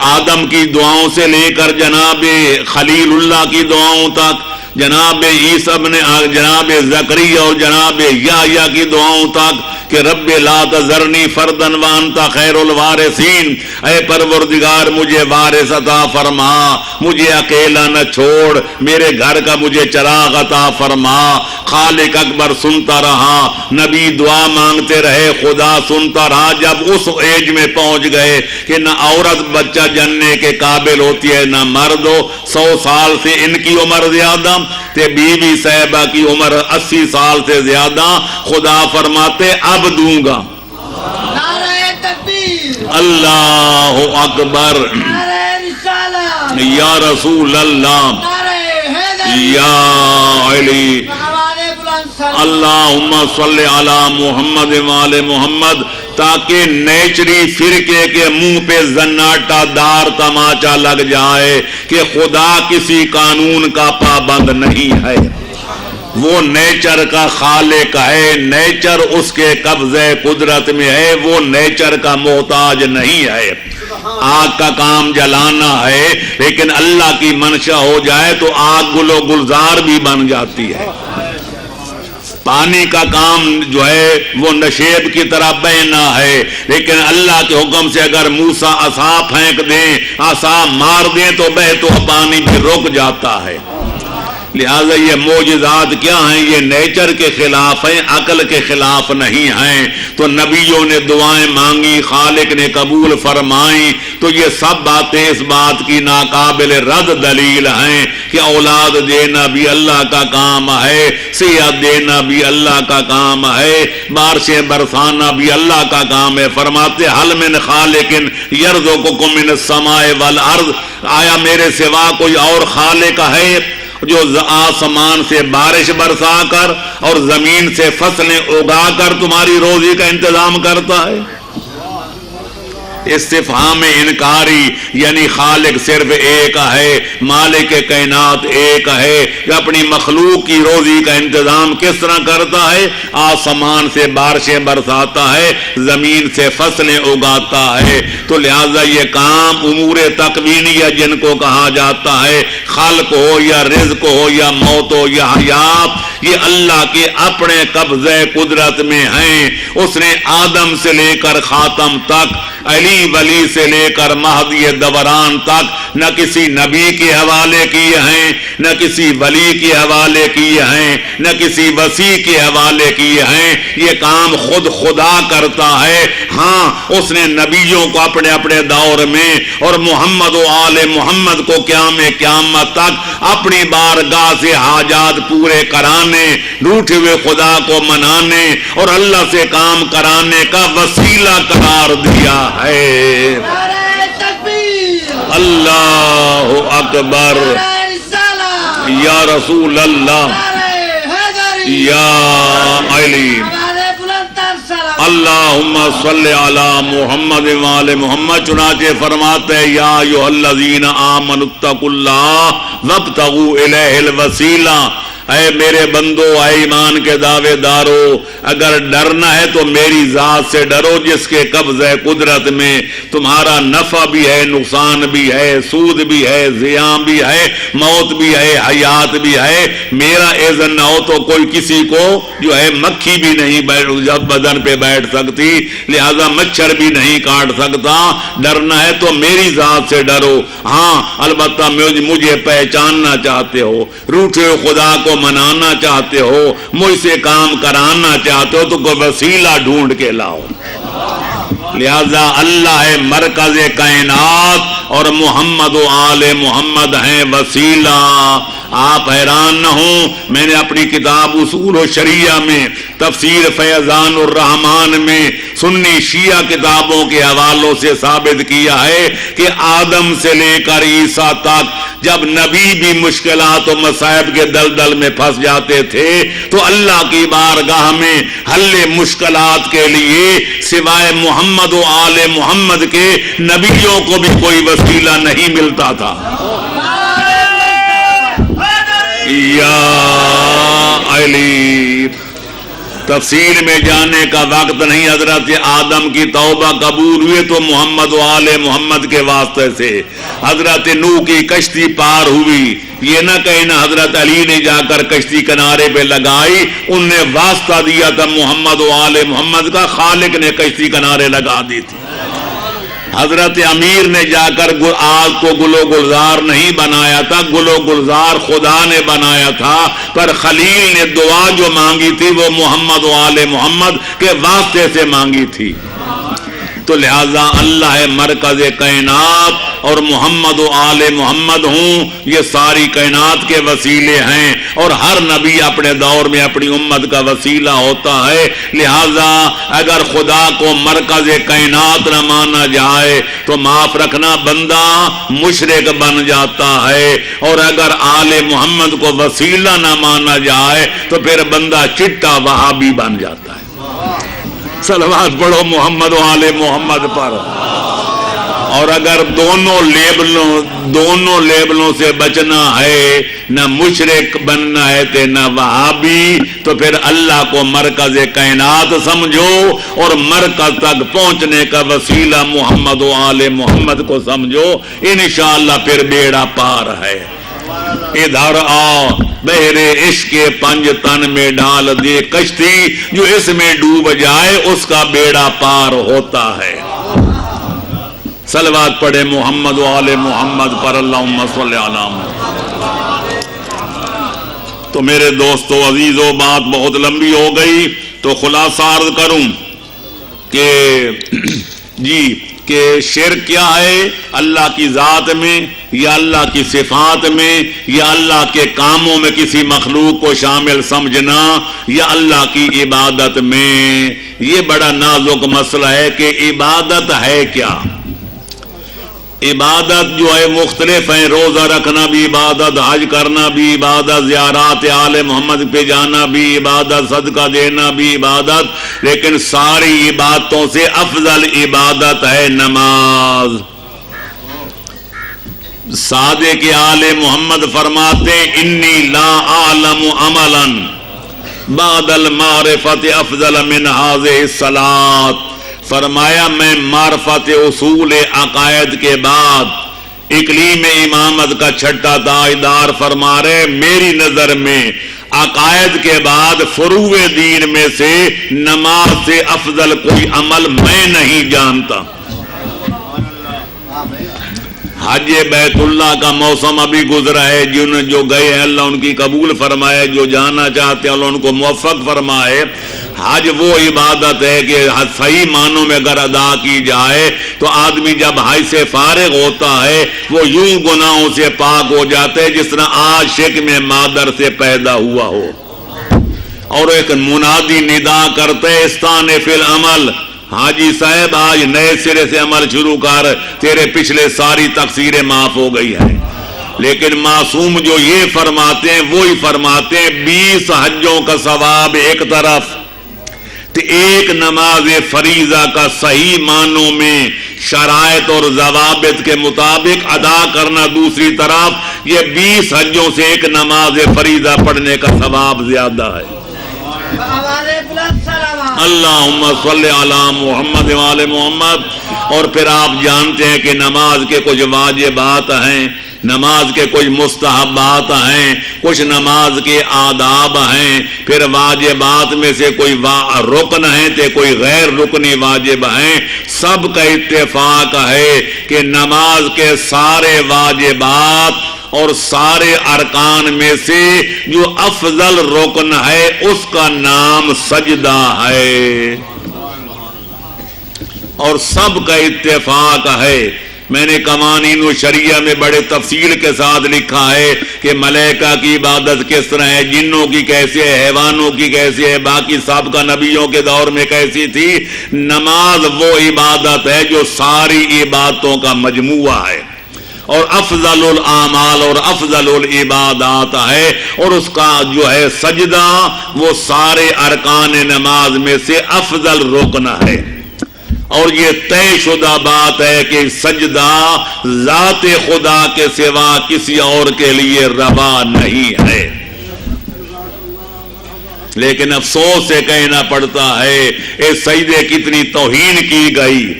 آدم کی دعاؤں سے لے کر جناب خلیل اللہ کی دعاؤں تک، جناب عیسیٰ ابن جناب زکریا اور جناب یحییٰ کی دعاؤں تک کہ رب لا تذرنی فردن وانت خیر الوارثین، اے پروردگار مجھے وارث عطا فرما، مجھے اکیلا نہ چھوڑ، میرے گھر کا مجھے چراغ عطا فرما۔ خالق اکبر سنتا رہا، نبی دعا مانگتے رہے، خدا سنتا رہا۔ جب اس ایج میں پہنچ گئے کہ نہ عورت بچہ جننے کے قابل ہوتی ہے نہ مرد ہو، 100 سال سے ان کی عمر زیادہ تے بیوی صاحبہ کی عمر 80 سال سے زیادہ، خدا فرماتے اب دوں گا۔ نعرہ تکبیر، اللہ اکبر، نعرہ رسالت، یا رسول اللہ، نعرہ حیدری، یا علی، نعرہ بلند سلامت۔ اللہم صلی علی محمد و آل محمد، تاکہ نیچری فرقے کے منہ پہ زناٹا دار تماچا لگ جائے کہ خدا کسی قانون کا پابند نہیں ہے، وہ نیچر کا خالق ہے، نیچر اس کے قبضے قدرت میں ہے، وہ نیچر کا محتاج نہیں ہے۔ آگ کا کام جلانا ہے، لیکن اللہ کی منشا ہو جائے تو آگ گل و گلزار بھی بن جاتی ہے۔ پانی کا کام جو ہے وہ نشیب کی طرح بہنا ہے، لیکن اللہ کے حکم سے اگر موسیٰ عصا پھینک دیں، عصا مار دیں تو بہے تو پانی بھی رک جاتا ہے۔ لہذا یہ معجزات کیا ہیں؟ یہ نیچر کے خلاف ہیں، عقل کے خلاف نہیں ہیں۔ تو نبیوں نے دعائیں مانگی، خالق نے قبول فرمائیں، تو یہ سب باتیں اس بات کی ناقابل رد دلیل ہیں کہ اولاد دینا بھی اللہ کا کام ہے، صحت دینا بھی اللہ کا کام ہے، بارشیں برسانا بھی اللہ کا کام ہے۔ فرماتے حل من خالق یرزقکم من السماء والارض، آیا میرے سوا کوئی اور خالق ہے جو آسمان سے بارش برسا کر اور زمین سے فصلیں اگا کر تمہاری روزی کا انتظام کرتا ہے؟ استفہام انکاری، یعنی خالق صرف ایک ہے، مالک کائنات ایک ہے، کہ اپنی مخلوق کی روزی کا انتظام کس طرح کرتا ہے؟ آسمان سے بارشیں برساتا ہے، زمین سے فصلیں اگاتا ہے۔ تو لہذا یہ کام امور تکوینیہ جن کو کہا جاتا ہے، خلق ہو یا رزق ہو یا موت ہو یا حیات، یہ اللہ کے اپنے قبضے قدرت میں ہیں۔ اس نے آدم سے لے کر خاتم تک، علی ولی سے لے کر مہدی دوران تک نہ کسی نبی کے حوالے کیے ہیں، نہ کسی ولی کے حوالے کیے ہیں، نہ کسی وسیع کے حوالے کیے ہیں۔ یہ کام خود خدا کرتا ہے۔ ہاں، اس نے نبیوں کو اپنے اپنے دور میں اور محمد و آل محمد کو قیامت تک اپنی بارگاہ سے حاجات پورے کرانے، روٹھے ہوئے خدا کو منانے اور اللہ سے کام کرانے کا وسیلہ قرار دیا ہے۔ نعرہ تکبیر، اللہ اکبر، نعرہ رسالہ، یا رسول اللہ، نعرہ حیدری، یا علی، نعرہ بلند تر سلام۔ اللہم صلی علی محمد وآل محمد۔ چنانچہ فرماتے ہیں یا ایھا الذین آمنوا اتقوا اللہ وابتغوا الیہ الوسیلہ، اے میرے بندو، اے ایمان کے دعوے دارو، اگر ڈرنا ہے تو میری ذات سے ڈرو جس کے قبضہ قدرت میں تمہارا نفع بھی ہے، نقصان بھی ہے، سود بھی ہے، زیاں بھی ہے، موت بھی ہے، حیات بھی ہے۔ میرا اذن نہ ہو تو کوئی کسی کو جو ہے مکھی بھی نہیں بدن پہ بیٹھ سکتی، لہذا مچھر بھی نہیں کاٹ سکتا۔ ڈرنا ہے تو میری ذات سے ڈرو۔ ہاں، البتہ مجھے پہچاننا چاہتے ہو، روٹھے خدا کو منانا چاہتے ہو، مجھ سے کام کرانا چاہتے ہو تو کوئی وسیلہ ڈھونڈ کے لاؤ۔ لہذا اللہ ہے مرکز کائنات اور محمد و آل محمد ہیں وسیلہ۔ آپ حیران نہ ہوں، میں نے اپنی کتاب اصول و شریعہ میں، تفسیر فیضان الرحمان میں، سنی شیعہ کتابوں کے حوالوں سے ثابت کیا ہے کہ آدم سے لے کر عیسیٰ تک جب نبی بھی مشکلات و مصائب کے دلدل میں پھنس جاتے تھے تو اللہ کی بارگاہ میں حل مشکلات کے لیے سوائے محمد و آل محمد کے نبیوں کو بھی کوئی وسیلہ نہیں ملتا تھا۔ یا علی، تفصیل میں جانے کا وقت نہیں۔ حضرت آدم کی توبہ قبول ہوئے تو محمد و آل محمد کے واسطے سے، حضرت نوح کی کشتی پار ہوئی، یہ نہ کہنا حضرت علی نے جا کر کشتی کنارے پہ لگائی، ان نے واسطہ دیا تھا محمد و آل محمد کا، خالق نے کشتی کنارے لگا دی تھی۔ حضرت امیر نے جا کر آگ کو گل و گلزار نہیں بنایا تھا، گل و گلزار خدا نے بنایا تھا، پر خلیل نے دعا جو مانگی تھی وہ محمد و آل محمد کے واسطے سے مانگی تھی۔ تو لہذا اللہ ہے مرکز کائنات اور محمد و آل محمد ہوں، یہ ساری کائنات کے وسیلے ہیں، اور ہر نبی اپنے دور میں اپنی امت کا وسیلہ ہوتا ہے۔ لہذا اگر خدا کو مرکز کائنات نہ مانا جائے تو معاف رکھنا بندہ مشرک بن جاتا ہے، اور اگر آل محمد کو وسیلہ نہ مانا جائے تو پھر بندہ چٹا وہابی بن جاتا ہے۔ صلوات پڑھو محمد و آل محمد پر۔ اور اگر دونوں لیبلوں سے بچنا ہے، نہ مشرک بننا ہے تے نہ وہابی، تو پھر اللہ کو مرکز کائنات سمجھو اور مرکز تک پہنچنے کا وسیلہ محمد و آل محمد کو سمجھو، انشاءاللہ پھر بیڑا پار ہے۔ ادھر آ بحرے عشق پنج تن میں ڈال دے کشتی، جو اس میں ڈوب جائے اس کا بیڑا پار ہوتا ہے۔ صلوات پڑھے محمد و آل محمد پر، اللہم صلی علی محمد۔ تو میرے دوستو عزیزو بات بہت لمبی ہو گئی، تو خلاصہ عرض کروں کہ کہ شرک کیا ہے؟ اللہ کی ذات میں یا اللہ کی صفات میں یا اللہ کے کاموں میں کسی مخلوق کو شامل سمجھنا یا اللہ کی عبادت میں. یہ بڑا نازک مسئلہ ہے کہ عبادت ہے کیا. عبادت جو ہے مختلف ہیں، روزہ رکھنا بھی عبادت، حج کرنا بھی عبادت، زیارات آل محمد پہ جانا بھی عبادت، صدقہ دینا بھی عبادت، لیکن ساری عبادتوں سے افضل عبادت ہے نماز. صادق آل محمد فرماتے انی لا اعلم عملا بعد المعرفت افضل من هذه الصلاۃ. فرمایا میں معرفت اصول عقائد کے بعد اقلیم امامت کا چھٹا دائیدار فرما رہے، میری نظر میں عقائد کے بعد فروع دین میں سے نماز سے افضل کوئی عمل میں نہیں جانتا. حج بیت اللہ کا موسم ابھی گزرا ہے، جو گئے ہیں اللہ ان کی قبول فرمائے، جو جانا چاہتے ہیں اللہ ان کو موفق فرمائے. حج وہ عبادت ہے کہ صحیح معنوں میں اگر ادا کی جائے تو آدمی جب حج سے فارغ ہوتا ہے وہ یوں گناہوں سے پاک ہو جاتا ہے جس طرح عاشق میں مادر سے پیدا ہوا ہو. اور ایک منادی ندا کرتے استان فی العمل، حاجی صاحب آج نئے سرے سے عمل شروع کر، تیرے پچھلے ساری تقصیریں معاف ہو گئی ہیں. لیکن معصوم جو یہ فرماتے ہیں وہی فرماتے ہیں 20 حجوں کا ثواب ایک طرف، تو ایک نماز فریضہ کا صحیح معنوں میں شرائط اور ضوابط کے مطابق ادا کرنا دوسری طرف، یہ 20 حجوں سے ایک نماز فریضہ پڑھنے کا ثواب زیادہ ہے. اللہم صلی علی محمد وآل محمد. اور پھر آپ جانتے ہیں کہ نماز کے کچھ واجبات ہیں، نماز کے کچھ مستحبات ہیں، کچھ نماز کے آداب ہیں، پھر واجبات میں سے کوئی رکن ہیں تو کوئی غیر رکنی واجب ہیں. سب کا اتفاق ہے کہ نماز کے سارے واجبات اور سارے ارکان میں سے جو افضل رکن ہے اس کا نام سجدہ ہے. اور سب کا اتفاق ہے، میں نے قوانین و شریعہ میں بڑے تفصیل کے ساتھ لکھا ہے کہ ملائکہ کی عبادت کس طرح ہے، جنوں کی کیسے ہے، حیوانوں کی کیسے ہے، باقی سابقہ نبیوں کے دور میں کیسی تھی. نماز وہ عبادت ہے جو ساری عبادتوں کا مجموعہ ہے اور افضل الاعمال اور افضل العبادات ہے. اور اس کا جو ہے سجدہ وہ سارے ارکان نماز میں سے افضل رکن ہے. اور یہ طے شدہ بات ہے کہ سجدہ ذات خدا کے سوا کسی اور کے لیے روا نہیں ہے. لیکن افسوس سے کہنا پڑتا ہے اس سجدے کتنی توہین کی گئی.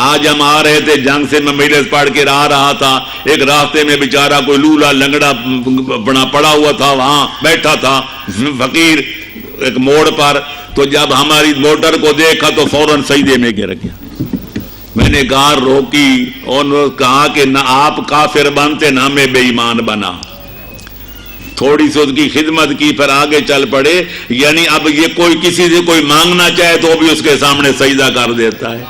آج ہم آ رہے تھے جنگ سے، میں مجلس پڑھ کے آ رہا تھا، ایک راستے میں بیچارہ کوئی لولا لنگڑا بنا پڑا ہوا تھا، وہاں بیٹھا تھا فقیر ایک موڑ پر. تو جب ہماری موٹر کو دیکھا تو فوراً سجدے میں گر گیا. میں نے کار روکی اور کہا کہ نہ آپ کافر بنتے نہ میں بے ایمان بنا. تھوڑی سی اس کی خدمت کی، پھر آگے چل پڑے. یعنی اب یہ کوئی کسی سے کوئی مانگنا چاہے تو بھی اس کے سامنے سجدہ کر دیتا ہے.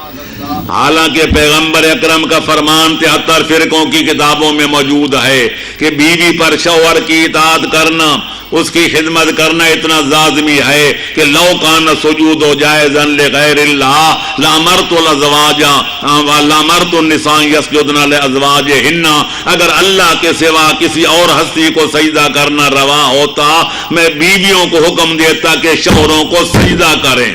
حالانکہ پیغمبر اکرم کا فرمان 73 فرقوں کی کتابوں میں موجود ہے کہ بیوی پر شوہر کی اطاعت کرنا، اس کی خدمت کرنا اتنا لازمی ہے کہ لو کان سجود و جائزا لغیر اللہ لامرت الازواج لامرت النساء یسجدن لازواجہن. اگر اللہ کے سوا کسی اور ہستی کو سجدہ کرنا روا ہوتا میں بیویوں کو حکم دیتا کہ شوہروں کو سجدہ کریں.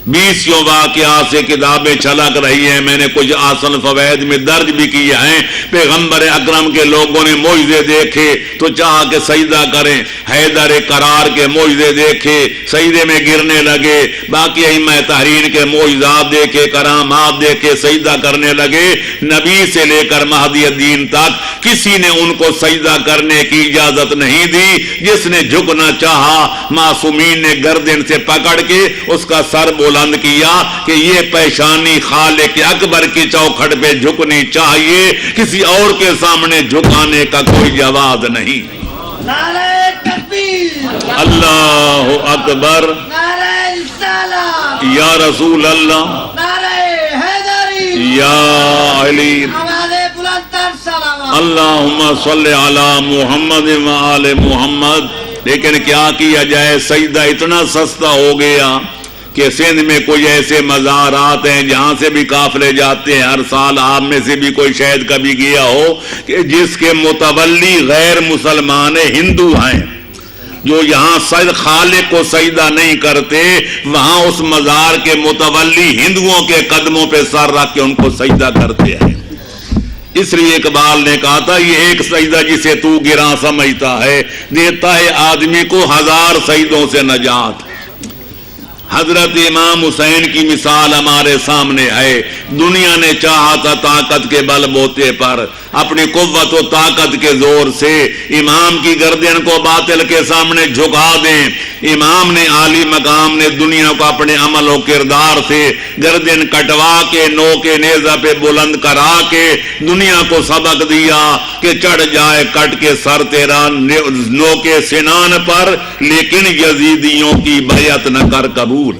20 واقعات سے کتابیں چھلک رہی ہیں. میں نے کچھ آسن فوائد میں درج بھی کیے ہیں. پیغمبر اکرم کے لوگوں نے معجزے دیکھے تو چاہا کہ سجدہ کریں. حیدر کرار کے معجزے دیکھے، سجدے میں گرنے لگے. باقی ائمہ تحریر کے معجزات دیکھے، کرامات دیکھے، سجدہ کرنے لگے. نبی سے لے کر مہدی الدین تک کسی نے ان کو سجدہ کرنے کی اجازت نہیں دی. جس نے جھکنا چاہا معصومین نے گردن سے پکڑ کے اس کا سر بلند کیا کہ یہ پیشانی خالق اکبر کی چوکھٹ پہ جھکنی چاہیے، کسی اور کے سامنے جھکانے کا کوئی جواز نہیں۔ نعرہ تکبیر، اللہ اکبر، نعرہ رسالت، یا رسول اللہ، نعرہ حیدری، یا علی، آواز بلند تر سلام۔ اللہم صلی علی محمد و آل محمد۔ لیکن کیا کیا جائے، سجدہ اتنا سستا ہو گیا کہ سندھ میں کوئی ایسے مزارات ہیں جہاں سے بھی قافلے جاتے ہیں، ہر سال آپ میں سے بھی کوئی شاید کبھی گیا ہو کہ جس کے متولی غیر مسلمان ہندو ہیں، جو یہاں خالق کو سجدہ نہیں کرتے، وہاں اس مزار کے متولی ہندوؤں کے قدموں پہ سر رکھ کے ان کو سجدہ کرتے ہیں۔ اس لیے اقبال نے کہا تھا یہ ایک سجدہ جسے تو گراں سمجھتا ہے دیتا ہے آدمی کو 1000 سجدوں سے نجات۔ حضرت امام حسین کی مثال ہمارے سامنے ہے، دنیا نے چاہا تھا طاقت کے بل بوتے پر، اپنی قوت و طاقت کے زور سے امام کی گردن کو باطل کے سامنے جھکا دیں۔ امام نے عالی مقام نے دنیا کو اپنے عمل و کردار سے گردن کٹوا کے نوکے نیزہ پہ بلند کرا کے دنیا کو سبق دیا کہ چڑھ جائے کٹ کے سر تیرا نوکے سنان پر، لیکن یزیدیوں کی بیعت نہ کر قبول،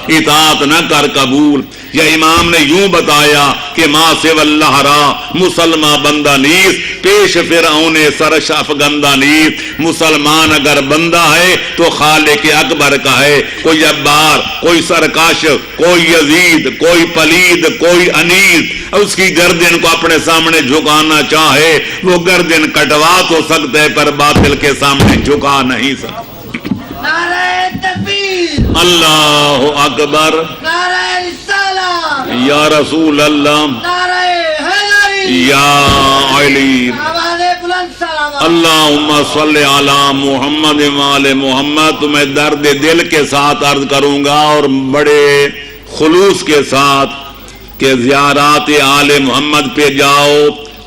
اطاعت نہ کر قبول۔ یا امام نے یوں بتایا کہ ما سو اللہ را مسلمان بندہ نیز، پیش فرعون سرش افگندہ نیز۔ مسلمان اگر بندہ ہے تو خالق اکبر کا ہے، کوئی جبار، کوئی سرکش، کوئی یزید، کوئی پلید، کوئی انیس اس کی گردن کو اپنے سامنے جھکانا چاہے وہ گردن کٹوا تو سکتا ہے پر باطل کے سامنے جھکا نہیں سکتا۔ نعرہ تکبیر، اللہ اکبر، نعرہ رسالت، یا رسول اللہ، نعرہ حیدری، یا علی، آواز بلند سلام۔ اللہم صلی علی محمد و آل محمد۔ تمہیں درد دل کے ساتھ عرض کروں گا اور بڑے خلوص کے ساتھ کہ زیارات آل محمد پہ جاؤ،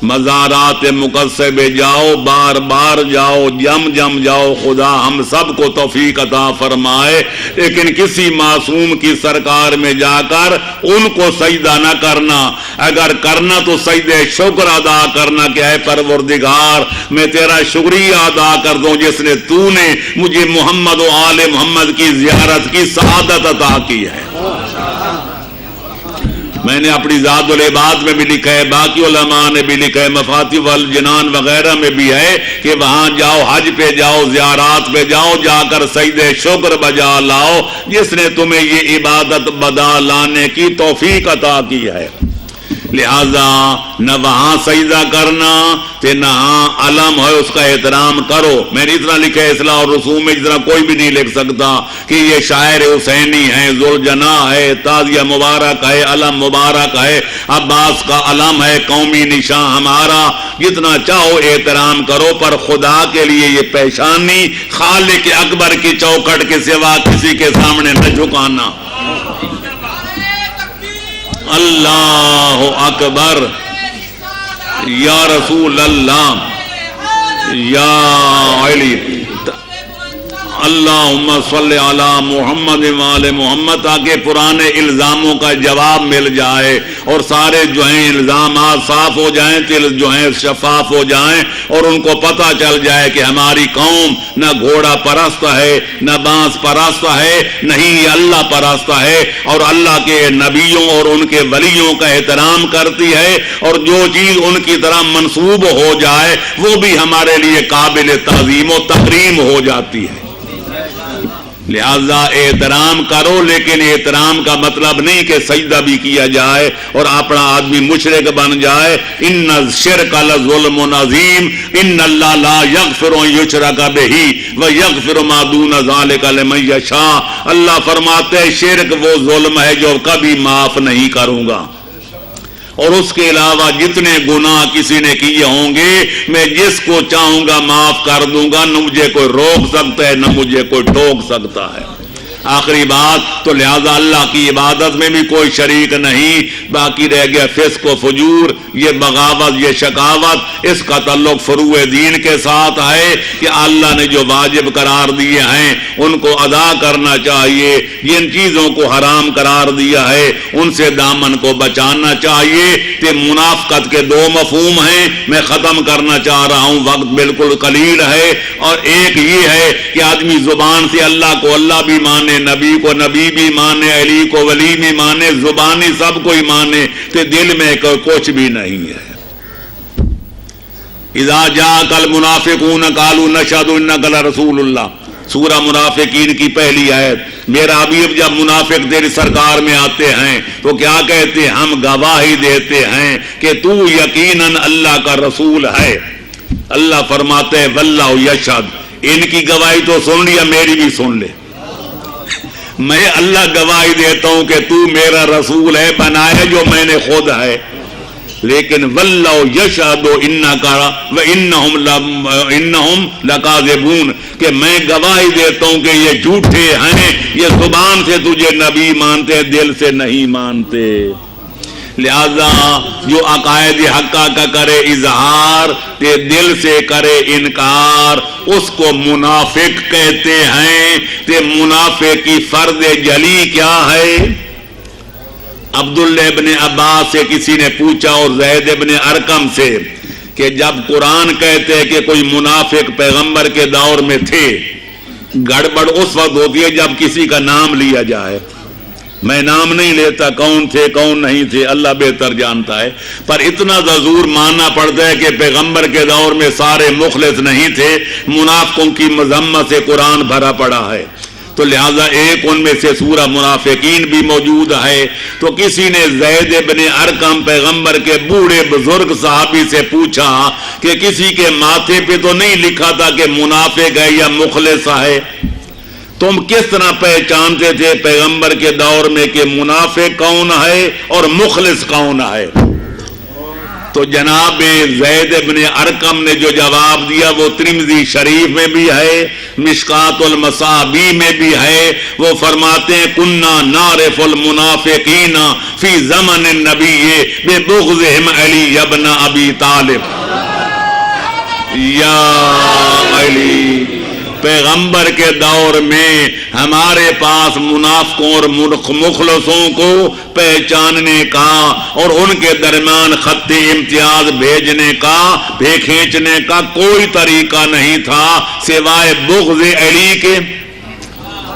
مزارات مقدسے پہ جاؤ، بار بار جاؤ، جم جاؤ، خدا ہم سب کو توفیق عطا فرمائے۔ لیکن کسی معصوم کی سرکار میں جا کر ان کو سجدہ نہ کرنا، اگر کرنا تو سجدہ شکر ادا کرنا کہ اے پروردگار میں تیرا شکریہ ادا کر دوں جس نے تو نے مجھے محمد و آل محمد کی زیارت کی سعادت عطا کی ہے۔ میں نے اپنی ذات العباد میں بھی لکھا ہے، باقی علماء نے بھی لکھا ہے، مفاتیح الجنان وغیرہ میں بھی ہے کہ وہاں جاؤ، حج پہ جاؤ، زیارات پہ جاؤ، جا کر سجدہ شکر بجا لاؤ جس نے تمہیں یہ عبادت بدا لانے کی توفیق عطا کی ہے۔ لہذا نہ وہاں سجدہ کرنا تے نہ علم ہے اس کا احترام کرو۔ میں نے اتنا لکھا ہے اصلاح اور رسوم میں جتنا کوئی بھی نہیں لکھ سکتا کہ یہ شاعر حسینی ہے، ذوالجناح ہے، تازیہ مبارک ہے، علم مبارک ہے، عباس کا علم ہے، قومی نشان ہمارا، جتنا چاہو احترام کرو پر خدا کے لیے یہ پیشانی خالق اکبر کی چوکھٹ کے سوا کسی کے سامنے نہ جھکانا۔ اللہ اکبر، یا رسول اللہ، یا علی، اللہم صلی علی محمد و آل محمد، تاکہ پرانے الزاموں کا جواب مل جائے اور سارے جو ہیں الزامات صاف ہو جائیں، دل جو ہیں شفاف ہو جائیں اور ان کو پتہ چل جائے کہ ہماری قوم نہ گھوڑا پرست ہے، نہ بانس پرست ہے، نہیں یہ اللہ پرست ہے اور اللہ کے نبیوں اور ان کے ولیوں کا احترام کرتی ہے، اور جو چیز ان کی طرح منسوب ہو جائے وہ بھی ہمارے لیے قابل تعظیم و تکریم ہو جاتی ہے۔ لہذا احترام کرو، لیکن احترام کا مطلب نہیں کہ سجدہ بھی کیا جائے اور اپنا آدمی مشرک بن جائے۔ ان الشرک لظلم عظیم، ان اللہ لا یغفر ان یشرک بہ ویغفر ما دون ذلک لمن یشاء۔ اللہ فرماتے ہیں شرک وہ ظلم ہے جو کبھی معاف نہیں کروں گا، اور اس کے علاوہ جتنے گناہ کسی نے کیے ہوں گے میں جس کو چاہوں گا معاف کر دوں گا، نہ مجھے کوئی روک سکتا ہے نہ مجھے کوئی ٹوک سکتا ہے۔ آخری بات تو لہذا اللہ کی عبادت میں بھی کوئی شریک نہیں، باقی رہ گیا فسق و فجور، یہ بغاوت، یہ شقاوت، اس کا تعلق فروع دین کے ساتھ ہے کہ اللہ نے جو واجب قرار دیے ہیں ان کو ادا کرنا چاہیے، جن چیزوں کو حرام قرار دیا ہے ان سے دامن کو بچانا چاہیے۔ کہ منافقت کے دو مفہوم ہیں، میں ختم کرنا چاہ رہا ہوں، وقت بالکل قلیل ہے، اور ایک یہ ہے کہ آدمی زبان سے اللہ کو اللہ بھی مانے، نبی کو نبی بھی مانے، علی کو ولی بھی مانے، زبانی سب کو ہی مانے، کہ دل میں کچھ بھی نہیں ہے۔ اذا جاءک المنافقون قالوا نشهد انک لرسول اللہ، سورہ منافقین کی پہلی آیت۔ میرا حبیب جب منافق تیری سرکار میں آتے ہیں تو کیا کہتے ہیں؟ ہم گواہی دیتے ہیں کہ تو یقیناً اللہ کا رسول ہے۔ اللہ فرماتے ہیں واللہ یشہد، ان کی گواہی تو سن لیا، میری بھی سن لے۔ میں اللہ گواہی دیتا ہوں کہ تو میرا رسول ہے، بنایا جو میں نے خود ہے، لیکن واللہ یشہد انہم لکاذبون، کہ میں گواہی دیتا ہوں کہ یہ جھوٹے ہیں، یہ زبان سے تجھے نبی مانتے، دل سے نہیں مانتے۔ لہذا جو عقائد حقہ کا کرے اظہار تے دل سے کرے انکار، اس کو منافق کہتے ہیں۔ تے منافق کی فرد جلی کیا ہے؟ عبداللہ ابن عباس سے کسی نے پوچھا اور زید ابن ارقم سے کہ جب قرآن کہتے ہیں کہ کوئی منافق پیغمبر کے دور میں تھے، گڑبڑ اس وقت ہوتی ہے جب کسی کا نام لیا جائے۔ میں نام نہیں لیتا، کون تھے کون نہیں تھے اللہ بہتر جانتا ہے، پر اتنا ضرور ماننا پڑتا ہے کہ پیغمبر کے دور میں سارے مخلص نہیں تھے، منافقوں کی مذمت سے قرآن بھرا پڑا ہے۔ تو لہذا ایک ان میں سے سورہ منافقین بھی موجود ہے۔ تو کسی نے زید ابن ارقم پیغمبر کے بوڑھے بزرگ صحابی سے پوچھا کہ کسی کے ماتھے پہ تو نہیں لکھا تھا کہ منافق ہے یا مخلص ہے، تم کس طرح پہچانتے تھے پیغمبر کے دور میں کہ منافق کون ہے اور مخلص کون ہے؟ تو جناب زید ابن ارقم نے جو جواب دیا وہ ترمذی شریف میں بھی ہے، مشکات المصابیح میں بھی ہے۔ وہ فرماتے ہیں کنا نعرف المنافقین فی زمن النبی ببغضهم علی ابن ابی طالب۔ یا علی، پیغمبر کے دور میں ہمارے پاس منافقوں اور مخلصوں کو پہچاننے کا اور ان کے درمیان خط امتیاز بھیجنے کا کھینچنے کا کوئی طریقہ نہیں تھا سوائے بغض علی کے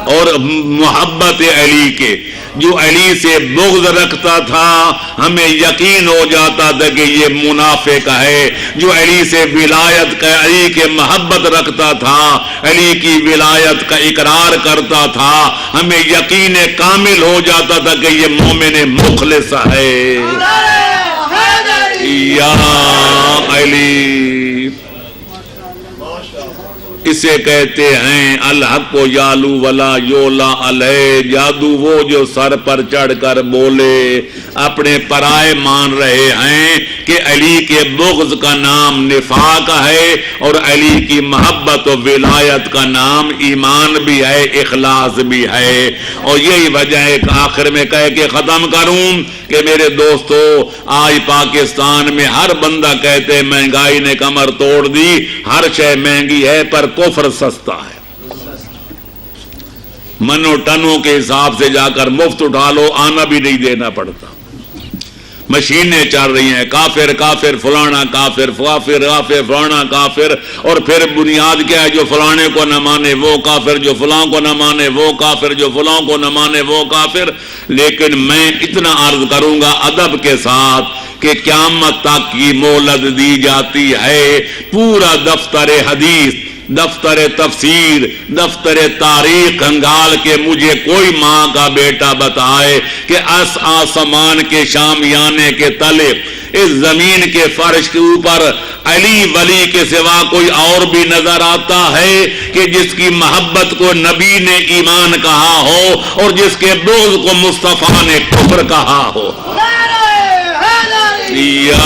اور محبت علی کے۔ جو علی سے بغض رکھتا تھا ہمیں یقین ہو جاتا تھا کہ یہ منافق ہے، جو علی سے ولایت کا، علی کے محبت رکھتا تھا، علی کی ولایت کا اقرار کرتا تھا، ہمیں یقین کامل ہو جاتا تھا کہ یہ مومن مخلص ہے۔ یا علی، اسے کہتے ہیں الحق و یالو ولا یولا علیہ، جادو وہ جو سر پر چڑھ کر بولے، اپنے پرائے مان رہے ہیں کہ علی کے بغض کا نام نفاق ہے اور علی کی محبت و ولایت کا نام ایمان بھی ہے، اخلاص بھی ہے۔ اور یہی وجہ ہے کہ آخر میں کہہ کے ختم کروں کہ میرے دوستو، آج پاکستان میں ہر بندہ کہتے ہیں مہنگائی نے کمر توڑ دی، ہر شے مہنگی ہے پر کفر سستا ہے۔ منو ٹنوں کے حساب سے جا کر مفت اٹھا لو، آنا بھی نہیں دینا پڑتا۔ مشینیں چل رہی ہیں، کافر کافر فلانا کافر کافر کافر فلانا کافر، اور پھر بنیاد کیا ہے؟ جو فلانے کو نہ مانے وہ کافر، جو فلاں کو نہ مانے وہ کافر، جو فلاں کو نہ مانے وہ کافر۔ لیکن میں اتنا عرض کروں گا ادب کے ساتھ کہ قیامت تک کی مہلت دی جاتی ہے، پورا دفتر حدیث، دفتر تفسیر، دفتر تاریخ کھنگال کے مجھے کوئی ماں کا بیٹا بتائے کہ اس آسمان کے شامیانے کے تلے، اس زمین کے فرش کے اوپر علی ولی کے سوا کوئی اور بھی نظر آتا ہے کہ جس کی محبت کو نبی نے ایمان کہا ہو اور جس کے بغض کو مصطفیٰ نے کفر کہا ہو؟ یا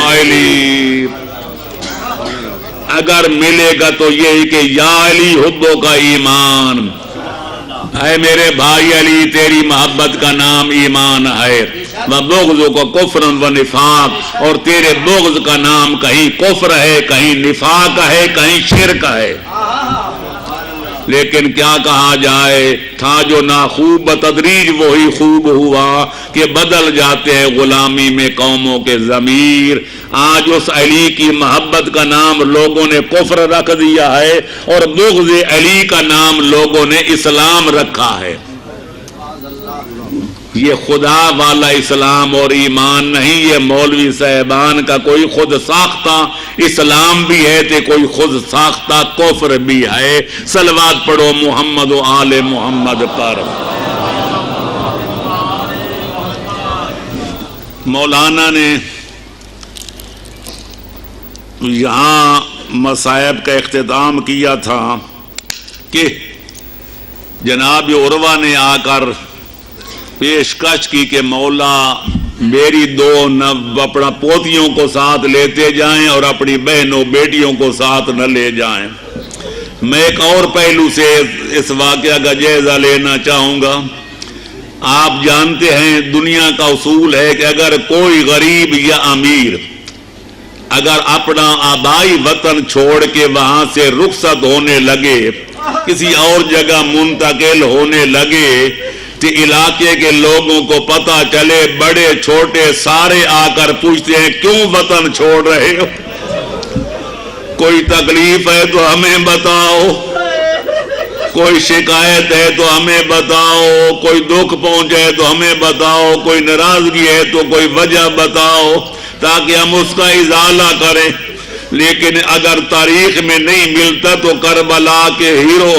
علی، اگر ملے گا تو یہی کہ یا علی حبوں کا ایمان، اے میرے بھائی علی تیری محبت کا نام ایمان ہے، بغض کو کفر و نفاق، اور تیرے بغض کا نام کہیں کفر ہے، کہیں نفاق ہے، کہیں شرک ہے۔ لیکن کیا کہا جائے، تھا جو ناخوب بتدریج وہی خوب ہوا کہ بدل جاتے ہیں غلامی میں قوموں کے ضمیر۔ آج اس علی کی محبت کا نام لوگوں نے کفر رکھ دیا ہے، اور بغض علی کا نام لوگوں نے اسلام رکھا ہے۔ یہ خدا والا اسلام اور ایمان نہیں، یہ مولوی صاحبان کا کوئی خود ساختہ اسلام بھی ہے تو کوئی خود ساختہ کفر بھی ہے۔ صلوات پڑھو محمد و آل محمد پر۔ مولانا نے یہاں مصائب کا اختتام کیا تھا کہ جناب عروہ نے آ کر پیشکش کی کہ مولا میری دو اپنا پوتیوں کو ساتھ لیتے جائیں اور اپنی بہنوں بیٹیوں کو ساتھ نہ لے جائیں۔ میں ایک اور پہلو سے اس واقعہ کا جائزہ لینا چاہوں گا۔ آپ جانتے ہیں دنیا کا اصول ہے کہ اگر کوئی غریب یا امیر اگر اپنا آبائی وطن چھوڑ کے وہاں سے رخصت ہونے لگے، کسی اور جگہ منتقل ہونے لگے، کہ علاقے کے لوگوں کو پتہ چلے، بڑے چھوٹے سارے آ کر پوچھتے ہیں کیوں وطن چھوڑ رہے ہو؟ کوئی تکلیف ہے تو ہمیں بتاؤ، کوئی شکایت ہے تو ہمیں بتاؤ، کوئی دکھ پہنچے تو ہمیں بتاؤ، کوئی ناراضگی ہے تو کوئی وجہ بتاؤ تاکہ ہم اس کا ازالہ کریں۔ لیکن اگر تاریخ میں نہیں ملتا تو کربلا کے ہیرو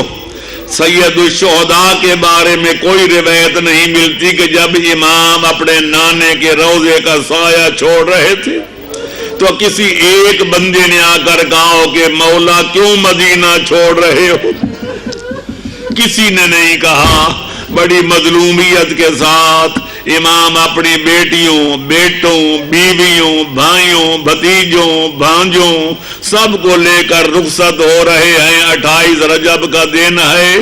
سید الشہداء کے بارے میں کوئی روایت نہیں ملتی کہ جب امام اپنے نانے کے روضے کا سایہ چھوڑ رہے تھے تو کسی ایک بندے نے آ کر کہا ہو کہ مولا کیوں مدینہ چھوڑ رہے ہو؟ کسی نے نہیں کہا۔ بڑی مظلومیت کے ساتھ امام اپنی بیٹیوں، بیٹوں، بیویوں، بھائیوں، بھتیجوں، بھانجوں سب کو لے کر رخصت ہو رہے ہیں۔ 28 رجب کا دن ہے،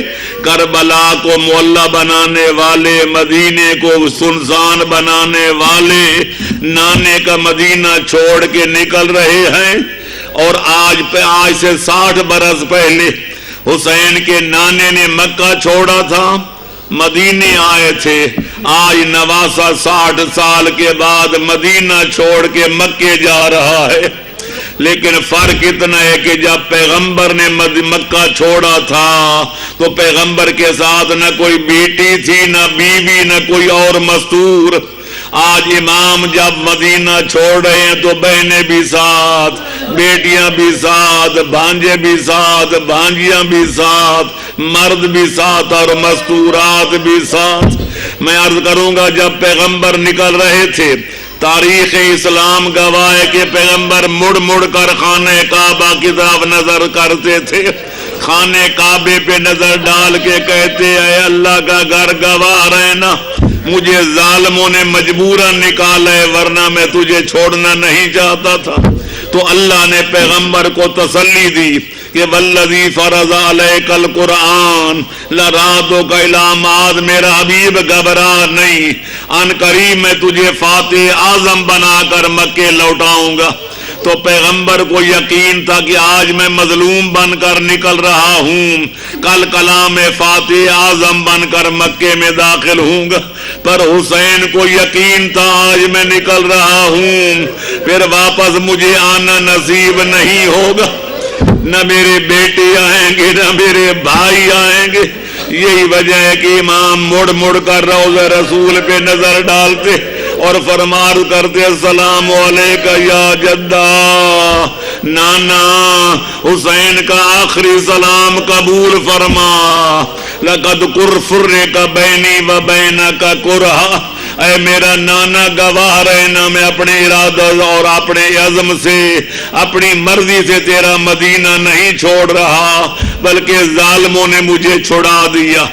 کربلا کو معلی بنانے والے، مدینے کو سنسان بنانے والے نانے کا مدینہ چھوڑ کے نکل رہے ہیں۔ اور آج سے 60 برس پہلے حسین کے نانے نے مکہ چھوڑا تھا، مدینے آئے تھے۔ آج نواسہ 60 سال کے بعد مدینہ چھوڑ کے مکے جا رہا ہے۔ لیکن فرق اتنا ہے کہ جب پیغمبر نے مکہ چھوڑا تھا تو پیغمبر کے ساتھ نہ کوئی بیٹی تھی، نہ بیوی، نہ کوئی اور مستور۔ آج امام جب مدینہ چھوڑ رہے ہیں تو بہنیں بھی ساتھ، بیٹیاں بھی ساتھ، بھانجے بھی ساتھ، بھانجیاں بھی ساتھ، مرد بھی ساتھ اور مستورات بھی ساتھ۔ میں عرض کروں گا جب پیغمبر نکل رہے تھے، تاریخ اسلام گواہ ہے کہ پیغمبر مڑ مڑ کر خانہ کعبہ کی طرف نظر کرتے تھے، خانہ کعبے پہ نظر ڈال کے کہتے اے اللہ کا گھر گواہ رہنا، مجھے ظالموں نے مجبوراً نکالا ہے ورنہ میں تجھے چھوڑنا نہیں چاہتا تھا۔ تو اللہ نے پیغمبر کو تسلی دی کہ والذی فرض علیک القرآن لرادک الی معاد، میرا حبیب گھبرا نہیں، ان قریب میں تجھے فاتح اعظم بنا کر مکے لوٹاؤں گا۔ تو پیغمبر کو یقین تھا کہ آج میں مظلوم بن کر نکل رہا ہوں، کل کلام فاتح اعظم بن کر مکے میں داخل ہوں گا۔ پر حسین کو یقین تھا آج میں نکل رہا ہوں، پھر واپس مجھے آنا نصیب نہیں ہوگا، نہ میرے بیٹے آئیں گے نہ میرے بھائی آئیں گے۔ یہی وجہ ہے کہ امام مڑ مڑ کر روضہ رسول پہ نظر ڈالتے اور فرمان کرتے السلام علیکہ یا جدہ، نانا حسین کا آخری سلام قبول فرما، لقد فرق بینی و بینک کرہا، اے میرا نانا گواہ رہنا میں اپنے ارادہ اور اپنے عزم سے، اپنی مرضی سے تیرا مدینہ نہیں چھوڑ رہا، بلکہ ظالموں نے مجھے چھڑا دیا۔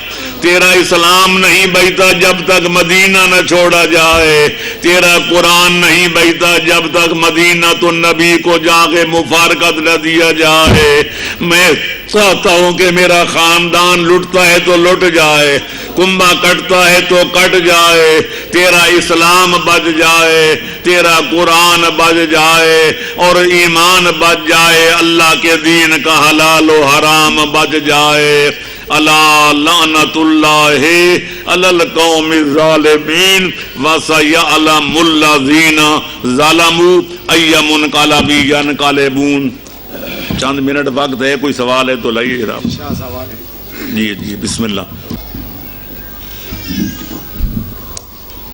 تیرا اسلام نہیں بچتا جب تک مدینہ نہ چھوڑا جائے، تیرا قرآن نہیں بچتا جب تک مدینہ تو نبی کو جا کے مفارقت نہ دیا جائے۔ میں چاہتا ہوں کہ میرا خاندان لٹتا ہے تو لٹ جائے، کنبہ کٹتا ہے تو کٹ جائے، تیرا اسلام بچ جائے، تیرا قرآن بچ جائے اور ایمان بچ جائے، اللہ کے دین کا حلال و حرام بچ جائے۔ الا لعنت اللہ علی القوم الظالمین وسیعلم الذین ظلموا ای منقلب ینقلبون۔ چند منٹ وقت ہے، کوئی سوال ہے تو لائیے جناب۔ جی بسم اللہ۔